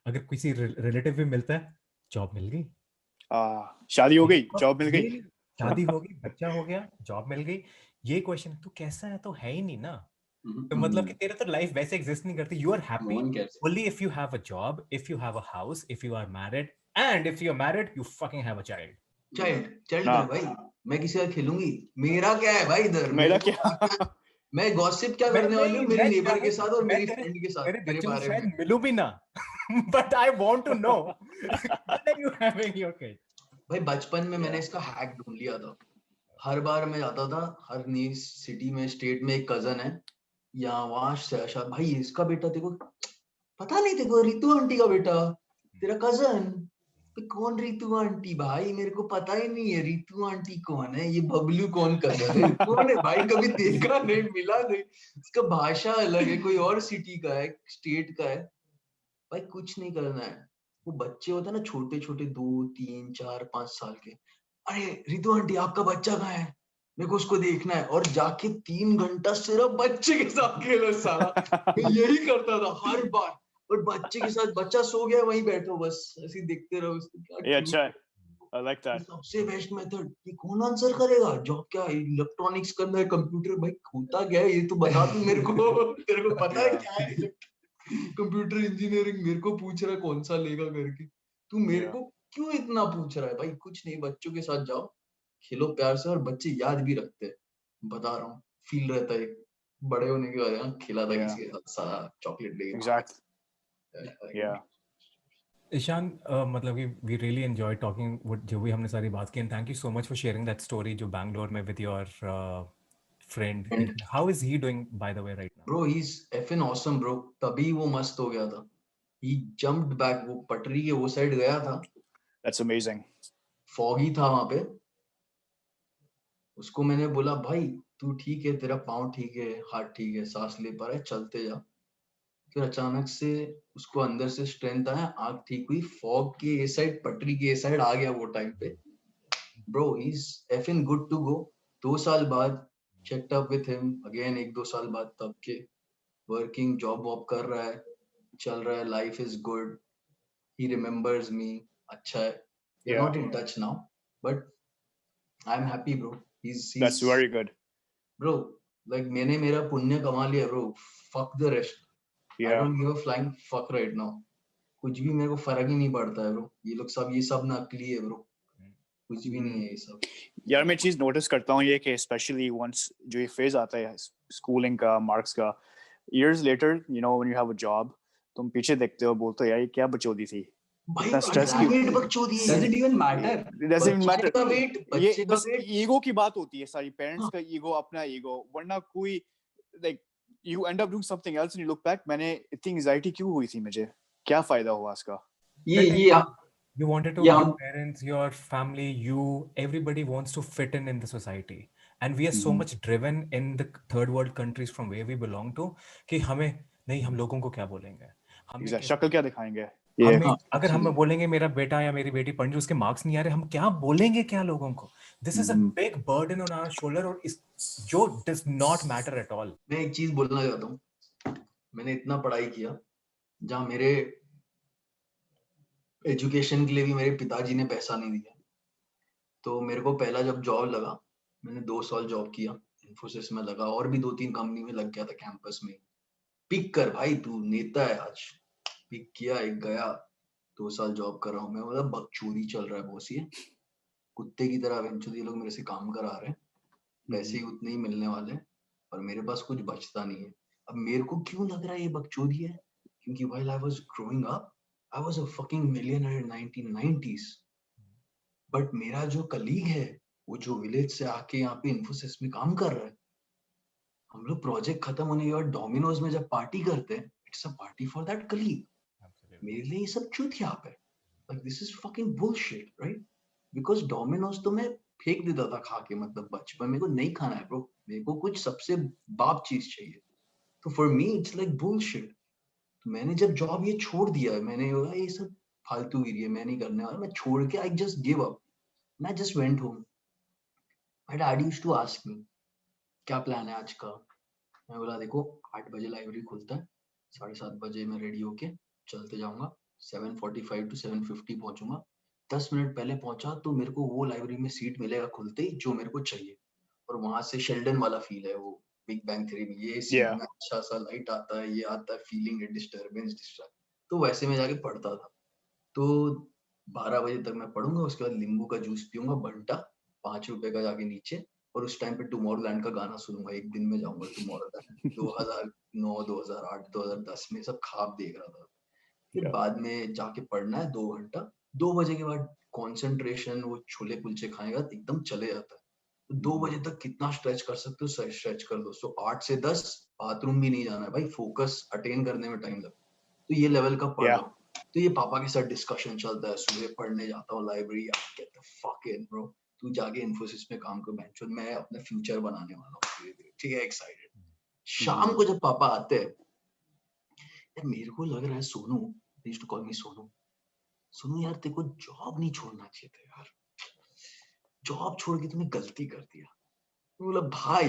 अगर किसी रिलेटिव भी मिलता है, जॉब मिल गई, शादी हो गई, जॉब मिल गई, शादी हो गई, बच्चा हो गया, जॉब मिल गई, ये क्वेश्चन तू कैसा है तो है ही नहीं ना. तो मतलब कि तेरे तो लाइफ वैसे एग्जिस्ट नहीं करती. You are happy only if you have a job, if you have a house, if you are married, and if you are married you fucking have a child भाई. मैं किसी साथ खेलूंगी, मेरा क्या है भाई इधर, मेरा क्या मैं गॉसिप क्या करने वाली हूँ मेरे नेबर के साथ और मेरी फ्रेंड के साथ, मेरे बच्चों को शायद मिलूं भी ना. But I want to know when are you having your kid. भाई बचपन में मैंने इसका हैक ढूंढ लिया था. हर बार मैं जाता था, हर नई सिटी में, स्टेट में एक कजन है या वहां शायद, भाई इसका बेटा देखो, पता नहीं देखो, रितु आंटी का बेटा, तेरा कजन. कौन रितु आंटी भाई, मेरे को पता ही नहीं है रितु आंटी कौन है, ये बबलू कौन कजन है, कौन है भाई, कभी देखा नहीं, मिला नहीं, इसका भाषा अलग है, कोई और सिटी का है, स्टेट का है. भाई कुछ नहीं करना है, वो बच्चे होते हैं ना छोटे छोटे 2, 3, 4, 5 साल के, अरे रितु आंटी आपका बच्चा कहाँ है, मेरे को उसको देखना है, और जाके 3 घंटा सिर्फ बच्चे के साथ खेलो साला। यही करता था हर बार, और बच्चे के साथ, बच्चा सो गया वहीं बैठो बस ऐसे ही देखते रहो उसको, क्या ये cute अच्छा है, है। I like that. सबसे बेस्ट मेथड, ये कौन आंसर करेगा, जॉब क्या इलेक्ट्रॉनिक्स करना है, कंप्यूटर, भाई होता क्या है ये तो बता तू मेरे को, तेरे को पता है क्या है कंप्यूटर इंजीनियरिंग, मेरे को पूछ रहा है कौन सा लेगा करके, तू मेरे को क्यों इतना पूछ रहा है भाई। कुछ नहीं, बच्चों के साथ जाओ, खेलो प्यार से, और बच्चे याद भी रखते हैं, बता रहा हूँ, फील रहता है बड़े होने के बाद, हाँ खिला था किसी के साथ सारा चॉकलेट लेके। Exactly. Yeah. ईशान, मतलब कि वी रियली एंजॉय टॉकिंग, जो भी हमने सारी बात की, and thank you so much for sharing that story जो बैंगलोर में with your friend. How is he doing by the way right now? Bro he is effing awesome bro, तभी वो मस्त हो गया था, he jumped back, वो पटरी के वो साइड गया था, That's amazing. फॉगी था वहां पे, उसको मैंने बोला भाई तू ठीक है, तेरा पाँव ठीक है, हाथ ठीक है, सांस ले पा रहा है, चलते जा। फिर अचानक से उसको अंदर से स्ट्रेंथ आया, आंख ठीक हुई, फॉग के ये साइड, पटरी के ये साइड आ गया वो टाइम पे। Bro he is effing good to go. 2 साल बाद checked up with him again, 1-2 साल बाद, तब के वर्किंग, जॉब वॉब कर रहा है, चल रहा है, life is good, he remembers me, अच्छा है। We are Yeah, not in touch now, but I'm happy bro. He's that's very good. bro, like मैंने मेरा पुण्य कमा लिया bro, fuck the rest. I Yeah. don't give a flying fuck right now. कुछ भी मेरे को फर्क ही नहीं पड़ता है bro, ये सब नकली है bro, कुछ भी नहीं है ये सब। यार मैं चीज नोटिस करता हूँ ये कि स्पेशली वंस जो ये फेज आता है स्कूलिंग का, मार्क्स का, years later, you know, when you have a job, तुम पीछे देखते हो, बोलते हो यार ये क्या बकचोदी थी, भाई इतना स्ट्रेस क्यों, वेट बकचोदी है, Does it even matter? doesn't even matter, बच्चे का वेट, ये बच्चे का बस वेट। ईगो की बात होती है सारी, पेरेंट्स का ईगो, अपना ईगो, वरना कोई like you end up doing something else and you look back, मैंने इतनी एंजाइटी क्यों हुई थी, मुझे क्या फायदा हुआ इसका। ये You wanted to, Yeah. your parents, your family, you, everybody wants to fit in the society. And we are so much driven in the third world countries from where we belong to कि हमें नहीं, हम लोगों को क्या बोलेंगे, हमें Exactly. शक्ल क्या दिखाएंगे, हमें ये अगर हम बोलेंगे मेरा बेटा या मेरी बेटी पढ़ रही, उसके मार्क्स नहीं आ रहे, हम क्या बोलेंगे क्या लोगों को? This is a big burden on our shoulder, और जो does not matter at all. मैं एक चीज बोलना चाहता हूँ, मैंने इतना पढ़ाई किया, जहाँ मेरे एजुकेशन के लिए भी मेरे पिताजी ने पैसा नहीं दिया, तो मेरे को पहला जब जॉब लगा, मैंने 2 साल जॉब किया, इन्फोसिस में लगा, और भी 2-3 कंपनी में लग गया था कैंपस में। पिक कर भाई, तू नेता है आज, पिक किया, एक गया, 2 साल जॉब कर रहा हूँ मैं, मतलब बकचोदी चल रहा है बॉस, ये कुत्ते की तरह एवेंचुअली लोग मेरे से काम करा रहे हैं, पैसे ही उतने ही मिलने वाले हैं, और मेरे पास कुछ बचता नहीं है। अब मेरे को क्यों लग रहा है ये बकचोदी है, क्योंकि while I was growing up, I was a fucking millionaire in 1990s, but मेरा जो कलीग है, वो जो विलेज से आके यहाँ पे इन्फोसिस में काम कर रहा है, हम लोग प्रोजेक्ट खत्म होने के बाद डोमिनोज में जब पार्टी करते हैं, it's a party for that colleague. मेरे लिए ये सब चूतिया है, like this is fucking bullshit, right? Because Domino's तो मैं फेंक देता था खा के, मतलब बचपन, मेरे को नहीं खाना है ब्रो, मेरे को कुछ सबसे बाप चीज चाहिए, तो for me it's like bullshit. तो मैंने जब जॉब ये छोड़ दिया, मैंने बोला ये सब फालतूगिरी है, मैं नहीं करने वाला, मैं छोड़ के आई जस्ट गिव अप, मैं just went home. My dad used to ask me क्या प्लान है आज का, मैं बोला देखो 8 बजे लाइब्रेरी खुलता है, 7:30 बजे मैं रेडी होके चलते जाऊंगा, 7:45 to 7:50 पहुंचूंगा, 10 मिनट पहले पहुंचा तो मेरे को वो लाइब्रेरी में सीट मिलेगा खुलते ही जो मेरे को चाहिए, और वहां से शेल्डन वाला फील है, वो बिग बैंग थ्योरी में ये सीट में अच्छा सा लाइट आता है, ये आता है फीलिंग है, डिस्टर्बेंस डिस्ट्रैक्ट, तो वैसे में जाके पढ़ता था। तो 12 बजे तक मैं पढ़ूंगा, उसके बाद नींबू का जूस पीऊंगा बंटा, 5 रुपए का जाके नीचे, और उस टाइम पे टुमारोलैंड का गाना सुनूंगा, एक दिन में जाऊंगा टुमारोलैंड। 2009, 2008, 2010 में सब ख्वाब देख रहा था। फिर बाद में जाके पढ़ना है 2 घंटा, 2 बजे के बाद कंसंट्रेशन, वो छोले कुलचे खाएगा एकदम चले जाता है। तो 2 बजे तक कितना स्ट्रेच कर सकते हो, स्ट्रेच कर दो। सो 8 से 10 बाथरूम भी नहीं जाना है भाई, फोकस अटेन करने में टाइम लगता है, तो ये लेवल का पढ़ रहा हूँ। तो ये पापा के साथ डिस्कशन चलता है, सुबह पढ़ने जाता हूँ library, get the fuck in bro, तू जाके इन्फोसिस में काम कर बेंचो, मैं अपना फ्यूचर बनाने वाला हूँ धीरे-धीरे, ठीक है, एक्साइटेड। शाम को जब पापा आते हैं, यार मेरे को लग रहा है Sonu, they used to call me Sonu, Sonu यार तेरे को जॉब नहीं छोड़ना चाहिए था यार, जॉब छोड़ के तूने गलती कर दिया। बोला भाई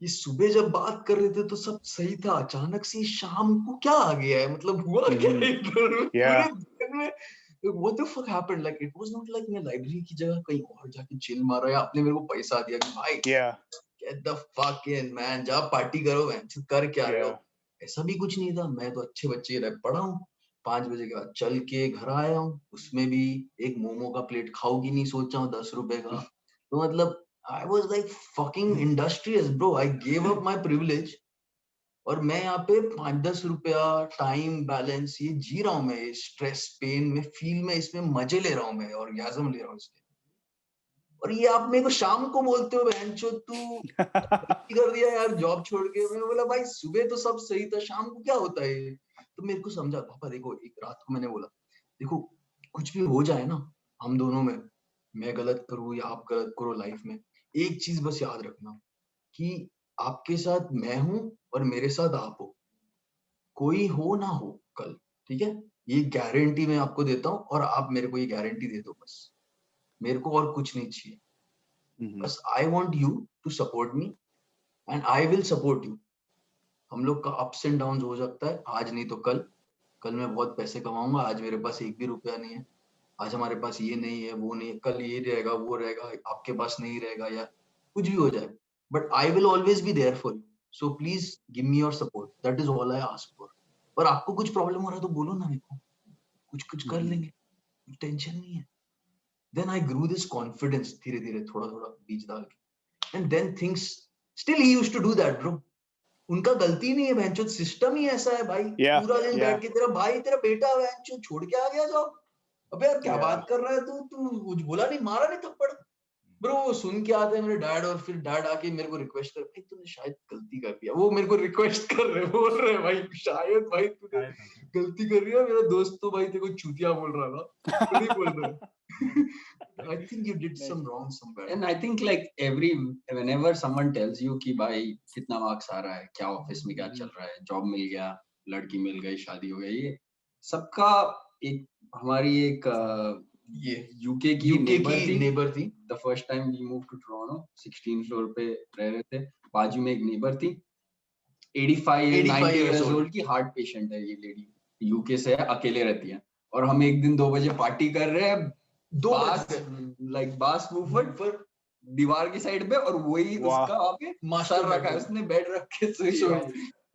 ये सुबह जब बात कर रहे थे तो सब सही था, अचानक से शाम को क्या आ गया है, मतलब हुआ क्या इधर पूरे दिन में, what the fuck happened? Like it was not like मैं लाइब्रेरी की जगह कहीं और जाके चिल मारा या आपने मेरे को पैसा दिया कि भाई get the fuck in man, जा पार्टी करो, कर क्या रहे हो, ऐसा भी कुछ नहीं था। मैं तो अच्छे बच्चे की तरह पढ़ा हूँ, 5 बजे के बाद चल के घर आया हूँ, उसमें भी एक मोमो का प्लेट खाओगी नहीं सोचा हूँ 10 रुपए का। तो मतलब I was like fucking industrious bro, I gave up my privilege और मैं यहाँ पे 5-10 रुपया टाइम बैलेंस ये जी रहा हूँ, मैं स्ट्रेस पेन में फील में इसमें मजे ले रहा हूँ, मैं ऑर्गेज़म ले रहा हूँ इसमें। और ये आप मेरे को शाम को बोलते हो बहनचोद तू कर दिया यार जॉब छोड़ के। मैंने बोला भाई सुबह तो सब सही था, शाम को क्या होता है? तो मेरे को समझा, पापा देखो एक रात को मैंने बोला देखो कुछ भी हो जाए ना हम दोनों में, मैं गलत करूँ या आप गलत करो लाइफ में, एक चीज बस याद रखना कि आपके साथ मैं हूं और मेरे साथ आप हो, कोई हो ना हो कल, ठीक है? ये गारंटी मैं आपको देता हूँ और आप मेरे को ये गारंटी दे दो बस, मेरे को और कुछ नहीं चाहिए। बस I want you to support me and I will support you. हम लोग का अप्स एंड डाउन हो सकता है, आज नहीं तो कल, कल मैं बहुत पैसे कमाऊंगा, आज मेरे पास एक भी रुपया नहीं है, आज हमारे पास ये नहीं है वो नहीं है, कल ये रहेगा वो रहेगा, आपके पास नहीं रहेगा या कुछ भी हो जाए, but I will always be there for you, so please give me your support, that is all I ask for. और आपको कुछ प्रॉब्लम हो रहा है तो बोलो ना मेरे को, कुछ कुछ कर लेंगे, कुछ टेंशन नहीं है। Then I grew this confidence धीरे धीरे थोड़ा थोड़ा बीज डाल के, and then things still he used to do that bro. उनका गलती नहीं है बहनचोद, सिस्टम ही ऐसा है भाई। पूरा दिन बैठ के तेरा भाई तेरा बेटा बहनचोद छोड़ के आ गया जॉब, अबे यार क्या बात कर रहा है तू कुछ बोला नहीं, मारा नहीं थप्पड़? ब्रो वो सुन के आते हैं मेरे डैड और फिर डैड आके मेरे को रिक्वेस्ट कर, भाई तूने शायद गलती कर दिया, वो मेरे को रिक्वेस्ट कर रहे बोल रहे भाई शायद भाई तूने गलती कर दिया, मेरा दोस्त तो भाई तेरे को चूतिया बोल रहा था, तू नहीं बोल रहा। I think you did some wrong somewhere. And I think like whenever someone tells you कि भाई कितना मार्क्स आ रहा है, क्या ऑफिस में क्या चल रहा है, जॉब मिल गया, लड़की मिल गई, शादी हो गई, ये सबका एक हमारी एक ये यूके की नेबर थी। The first time we move to Toronto, 16 floor पे रह रहे थे, बाजू में एक नेबर थी, 85-90 इयर्स ओल्ड की, हार्ट पेशेंट है ये लेडी, यूके से है, अकेले रहती है, और हम एक दिन 2 बजे पार्टी कर रहे हैं, बास मूवमेंट पर दीवार की साइड पे, और वही उसका वहाँ पे मास्टर रखा है, उसने बेड रख के सोई,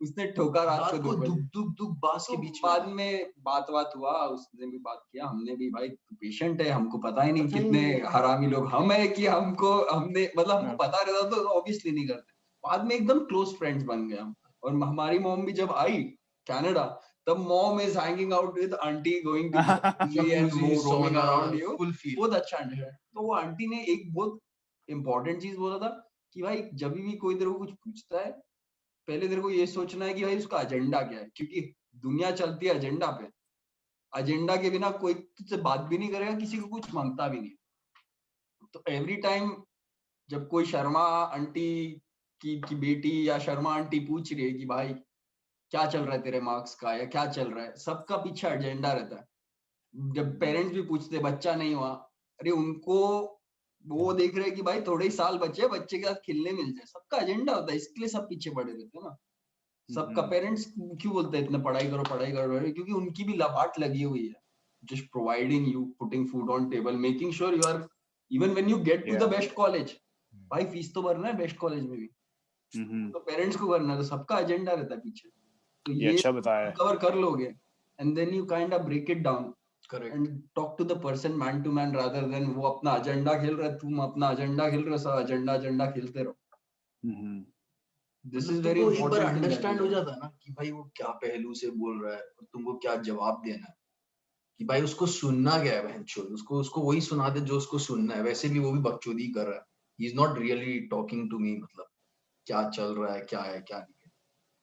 उसने ठोका रात को दुख बास के बीच। बाद में बात हुआ, उसने भी बात किया, हमने भी, भाई पेशेंट है, हमको पता ही नहीं कितने हरामी लोग हम है कि हमने मतलब हमको पता रहता तो ऑब्वियसली नहीं करते। बाद में एकदम क्लोज फ्रेंड्स बन गए हम। और हमारी मॉम भी जब आई कनाडा, तब mom is hanging out with aunty, going to roaming around you, बहुत अच्छा आंटी है। तो वो आंटी ने एक बहुत इंपॉर्टेंट चीज बोला था कि भाई जब भी कोई तेरे को कुछ पूछता है, पहले तेरे को ये सोचना है कि भाई उसका एजेंडा क्या है, क्योंकि दुनिया चलती है एजेंडा पे, एजेंडा के बिना कोई तुझसे बात भी नहीं करेगा, किसी को कुछ मांगता भी नहीं। तो एवरी टाइम जब कोई शर्मा आंटी की बेटी या शर्मा आंटी पूछ रही है कि भाई क्या चल रहा है तेरे मार्क्स का, या क्या चल रहा है, सबका पीछे एजेंडा रहता है। जब पेरेंट्स भी पूछते बच्चा नहीं हुआ, अरे उनको वो देख रहे हैं कि भाई थोड़े ही साल बचे, बच्चे के साथ खेलने मिल जाए, सबका एजेंडा होता है, इसके लिए सब पीछे पड़े रहते हैं ना। सबका पेरेंट्स क्यों बोलते हैं इतना पढ़ाई करो, क्योंकि उनकी भी लवाट लगी हुई है, just providing you, putting food on table, making sure you are, even when you get to the best college, भाई फीस तो भरना है बेस्ट कॉलेज में भी, तो पेरेंट्स को करना है, तो सबका एजेंडा रहता है पीछे। तो ये अच्छा बताया, कवर कर लोगे, and then you kind of break it down, correct, and talk to the person man to man, rather than वो अपना एजेंडा खेल रहा है, तुम अपना एजेंडा खेल रहे हो, सब एजेंडा खेलते रहो। This is very important. एक बार अंडरस्टैंड हो जाता है ना कि भाई वो क्या पहलू से बोल रहा है और तुमको क्या जवाब देना है, कि भाई उसको सुनना क्या है बहनचोद, उसको वही सुना दे जो उसको सुनना है। वैसे भी वो भी बकचोदी कर रहा है, he is not really talking to me, मतलब क्या चल रहा है क्या है क्या नहीं है।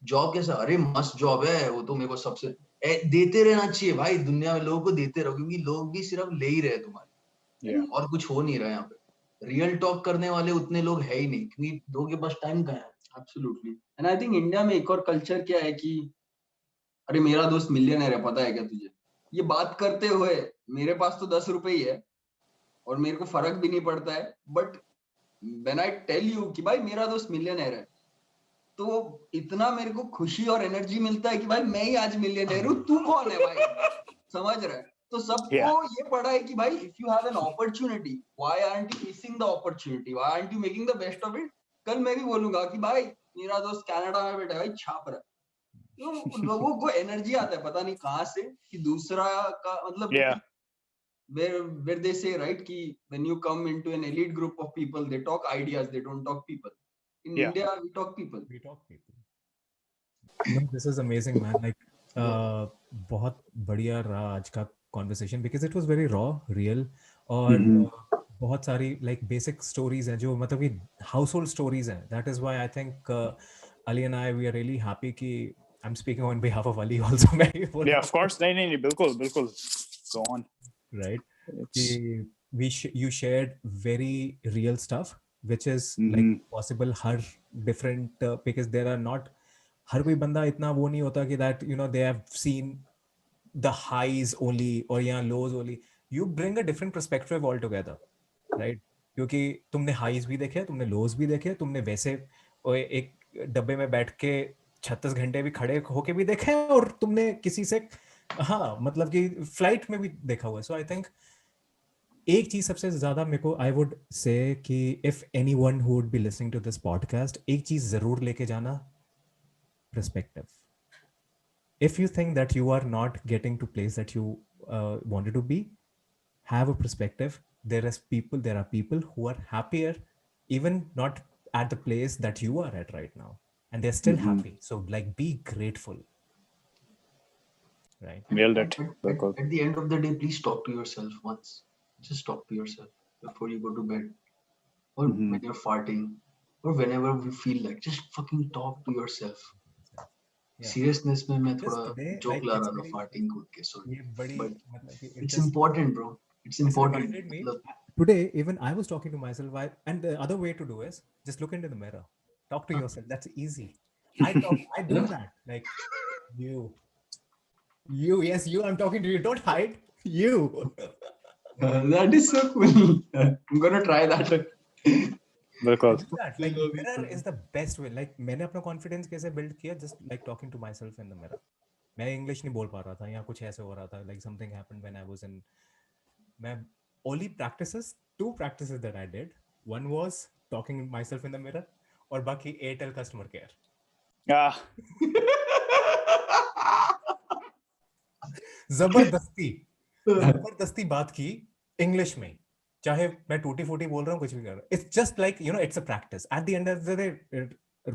जॉब कैसा, अरे मस्त जॉब है, वो तो मेरे को सबसे देते रहना चाहिए भाई, दुनिया में लोगों को देते रहो, क्योंकि लोग भी सिर्फ ले ही रहे तुम्हारे, और कुछ हो नहीं रहा है यहाँ पे। रियल टॉक करने वाले उतने लोग है ही नहीं, क्योंकि लोगों के पास टाइम कहाँ है। Absolutely. And I think India में एक और कल्चर क्या है कि अरे मेरा दोस्त मिलियनर है, पता है क्या तुझे, ये बात करते हुए मेरे पास तो 10 रुपए ही है और मेरे को फर्क भी नहीं पड़ता है, but when I tell you कि भाई मेरा दोस्त मिलियनेयर है, तो इतना मेरे को खुशी और एनर्जी मिलता है कि भाई मैं ही आज मिलियनेयर हूँ, तू कौन है भाई, समझ रहे हैं? तो सबको ये पड़ा है कि भाई if you have an opportunity, why aren't you missing the opportunity, why aren't you making the best of it? कल मैं भी बोलूंगा कि भाई मेरा दोस्त कनाडा में बैठा है भाई, छाप रहा है, तो लोगों को एनर्जी आता है पता नहीं कहाँ से कि दूसरा का मतलब where they say right कि when you come into an elite group of people, they talk ideas, they don't talk people. In India we talk people. No, this is amazing, man. Like बहुत बढ़िया रहा आज का conversation because it was very raw, real, और बहुत सारी like basic stories हैं जो मतलब कि household stories हैं. That is why I think Ali and I, we are really happy कि I'm speaking on behalf of Ali also. Yeah, of course. नहीं बिल्कुल go on. Right. You shared very real stuff which is like possible her different because there are not हर कोई बंदा इतना वो नहीं होता कि that you know they have seen the highs only or या lows only. You bring a different perspective altogether, right? क्योंकि तुमने highs भी देखे, तुमने lows भी देखे, तुमने वैसे एक डब्बे में बैठ के 36 घंटे भी खड़े होके भी देखे और तुमने किसी से हाँ मतलब कि फ्लाइट में भी देखा हुआ है. सो आई थिंक एक चीज सबसे ज्यादा मेरे को आई वुड से कि if anyone who would be listening to this podcast, एक चीज जरूर लेके जाना, perspective. If you think that you are not getting to place that you wanted to be, have a perspective. There are people who are happier even not at the place that you are at right now, and they're still happy. So like be grateful, right? At the end of the day, please talk to yourself once. Just talk to yourself before you go to bed, or when you're farting, or whenever you feel like, just fucking talk to yourself. Seriousness में मैं थोड़ा joke ला रहा था farting खुद के, sorry. But it's important, bro. It's important. Today, even I was talking to myself, and the other way to do is just look into the mirror, talk to yourself. That's easy. I do that. Like you, yes, you. I'm talking to you. Don't hide. You. That is so cool. I'm gonna try that. Because like mirror is the best way. Like मैंने अपना confidence कैसे build किया? Just like talking to myself in the mirror. मैं English नहीं बोल पा रहा था या कुछ ऐसे हो रहा था. Like something happened when I was in. मैं only two practices that I did. One was talking myself in the mirror, और बाकी Airtel customer care. जबरदस्ती बात की इंग्लिश में, चाहे मैं टूटी फूटी बोल रहा हूँ, कुछ भी कर रहा हूँ. It's just like you know it's a practice. At the end of the day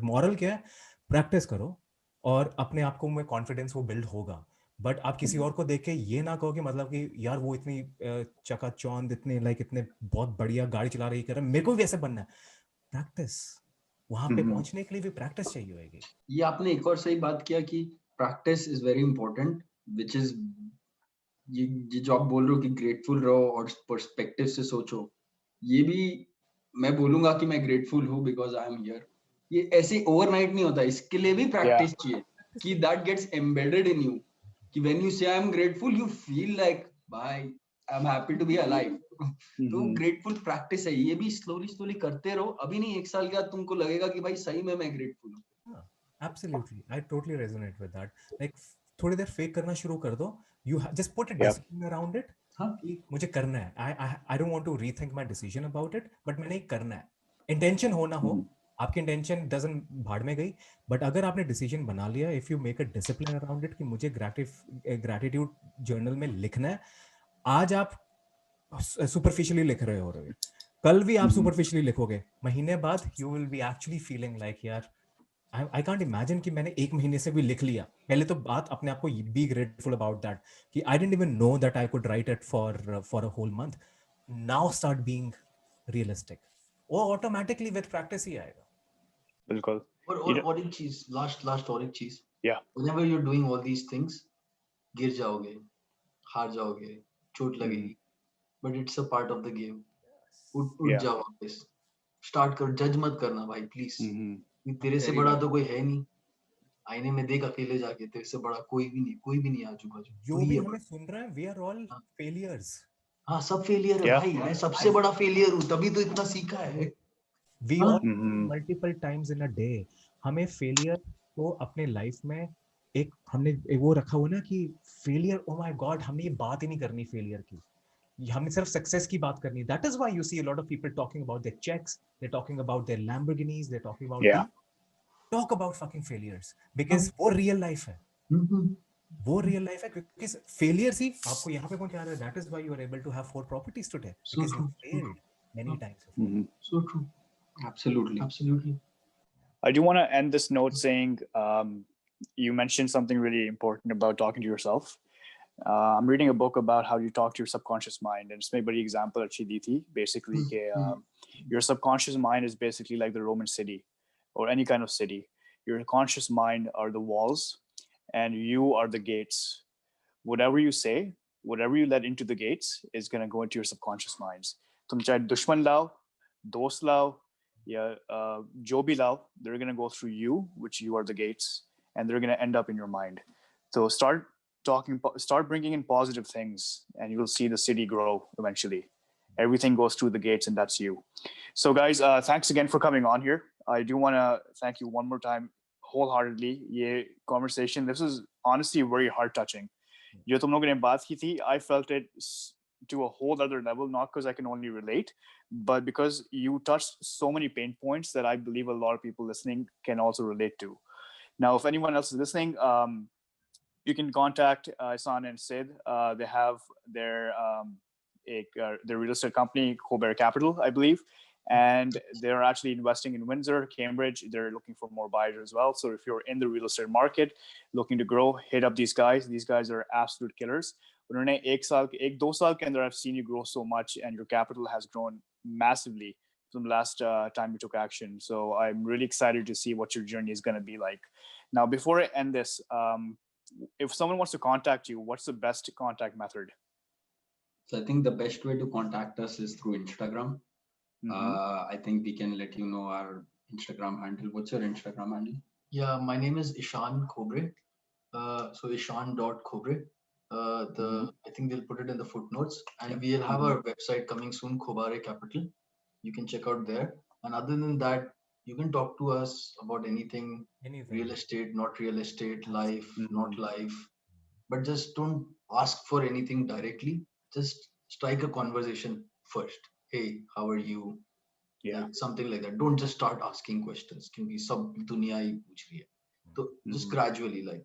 moral क्या है? प्रैक्टिस करो और अपने आप को में कॉन्फिडेंस वो बिल्ड होगा. बट आप किसी और को देख के ये ना कहो कि मतलब कि यार वो इतनी चकाचौंध, इतने लाइक इतने बहुत बढ़िया गाड़ी चला रही, कर रहा है, मेरे को भी वैसे बनना है. प्रैक्टिस, वहां पे पहुंचने के लिए भी प्रैक्टिस चाहिए होगी. ये आपने एक और सही बात किया कि practice is very important, which is ये जो आप बोल रहे हो कि ग्रेटफुल रहो और पर्सपेक्टिव से सोचो, ये भी मैं बोलूंगा कि मैं ग्रेटफुल हूँ बिकॉज आई एम हियर. ये ऐसे ओवरनाइट नहीं होता, इसके लिए भी प्रैक्टिस चाहिए कि that gets embedded in you, कि when you say I am grateful you feel like भाई I am happy to be alive. तो ग्रेटफुल प्रैक्टिस है, ये भी स्लोली करते रहो. अभी नहीं, 1 साल के बाद तुमको लगेगा कि भाई सही में मैं ग्रेटफुल हूँ. Absolutely, I totally resonate with that. Like थोड़ी देर फेक करना शुरू कर दो. You just put a discipline around it. कि मुझे करना है. I don't want to rethink my decision about it, but मैंने करना है. Intention हो ना हो, आपकी intention doesn't भाड़ में गई, but अगर आपने decision बना लिया, if you make a discipline around it कि मुझे gratitude journal में लिखना है, आज आप superficially लिख रहे हो रहे, कल भी आप superficially लिखोगे, महीने बाद you will be actually feeling like यार I can't imagine कि मैंने 1 महीने से भी लिख लिया. पहले तो बात अपने आप को be grateful about that कि I didn't even know that I could write it for a whole month. Now start being realistic. वो automatically with practice ही आएगा. बिल्कुल. और एक चीज, last और एक चीज. Yeah. Whenever you're doing all these things, गिर जाओगे, हार जाओगे, चोट लगेगी, but it's a part of the game. उठ जाओ वापस. Start कर, judge मत करना भाई please. तेरे से बड़ा तो कोई है नहीं. आईने में देख अकेले जाके, तेरे से बड़ा कोई भी नहीं आजू बाजू. जो भी हमें सुन रहा है, we are all failures. हाँ, सब फेलियर है भाई. मैं सबसे बड़ा फेलियर हूँ, तभी तो इतना सीखा है. We all multiple times in a day. हमें failure को अपने life में एक हमने वो रखा हुआ ना कि failure, oh my God, हमने ये बात ही नहीं करनी failure की. हमने सिर्फ सक्सेस की बात करनी. That is why you see a lot of people talking about their checks, they're talking about their Lamborghinis, they're talking about talk about fucking failures because वो real life है. वो real life है क्योंकि failure ही आपको यहाँ पे पहुंचा रहा है. That is why you are able to have 4 properties today because you failed many times before. So true. Absolutely. I do want to end this note saying you mentioned something really important about talking to yourself. I'm reading a book about how you talk to your subconscious mind, and इसमें बड़ी example अच्छी दी थी. Basically, your subconscious mind is basically like the Roman city or any kind of city. Your conscious mind are the walls, and you are the gates. Whatever you say, whatever you let into the gates is going to go into your subconscious minds. तुम चाहे दुश्मन लाओ, दोस्त लाओ, या जो भी लाओ, they're going to go through you, which you are the gates, and they're going to end up in your mind. So start bringing in positive things, and you'll see the city grow eventually. Everything goes through the gates, and that's you. So guys, thanks again for coming on here. I do want to thank you one more time wholeheartedly. Ye conversation, this is honestly very heart touching. Jo tum logon ne baat ki thi, I felt it to a whole other level, not because I can only relate, but because you touched so many pain points that I believe a lot of people listening can also relate to. Now, if anyone else is listening, you can contact Ishaan and Sid. They have their real estate company, Khobare Capital, I believe. And they're actually investing in Windsor, Cambridge. They're looking for more buyers as well. So if you're in the real estate market, looking to grow, hit up these guys. These guys are absolute killers. उन्होंने 1-2 साल के अंदर I've seen you grow so much, and your capital has grown massively from the last time you took action. So I'm really excited to see what your journey is going to be like. Now, before I end this, if someone wants to contact you, what's the best contact method? So I think the best way to contact us is through Instagram. I think we can let you know our Instagram handle. What's your Instagram handle? Yeah, my name is Ishaan Khobare. So Ishaan.Khobare. I think they'll put it in the footnotes, and we'll have our website coming soon, Khobare Capital. You can check out there. And other than that, you can talk to us about anything. Real estate, not real estate, life, not life. But just don't ask for anything directly. Just strike a conversation first. Hey, how are you? Yeah, like something like that. Don't just start asking questions. क्योंकि सब दुनिया ही पूछ रही है. So just gradually, like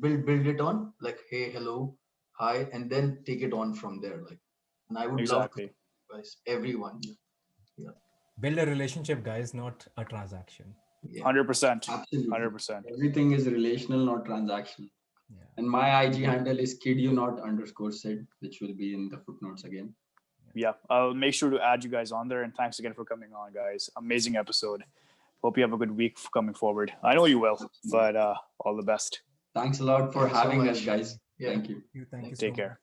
build it on, like hey, hello, hi, and then take it on from there. Like, and I would love to, guys, everyone. Yeah. Build a relationship, guys, not a transaction. 100%. Absolutely. 100%. Everything is relational, not transactional. Yeah. And my IG handle is kidyou_not_sid, which will be in the footnotes again. Yeah, I'll make sure to add you guys on there. And thanks again for coming on, guys. Amazing episode. Hope you have a good week coming forward. I know you will, but all the best. Thanks a lot for having us, guys. Yeah. Thank you. Thank you so Take care. much.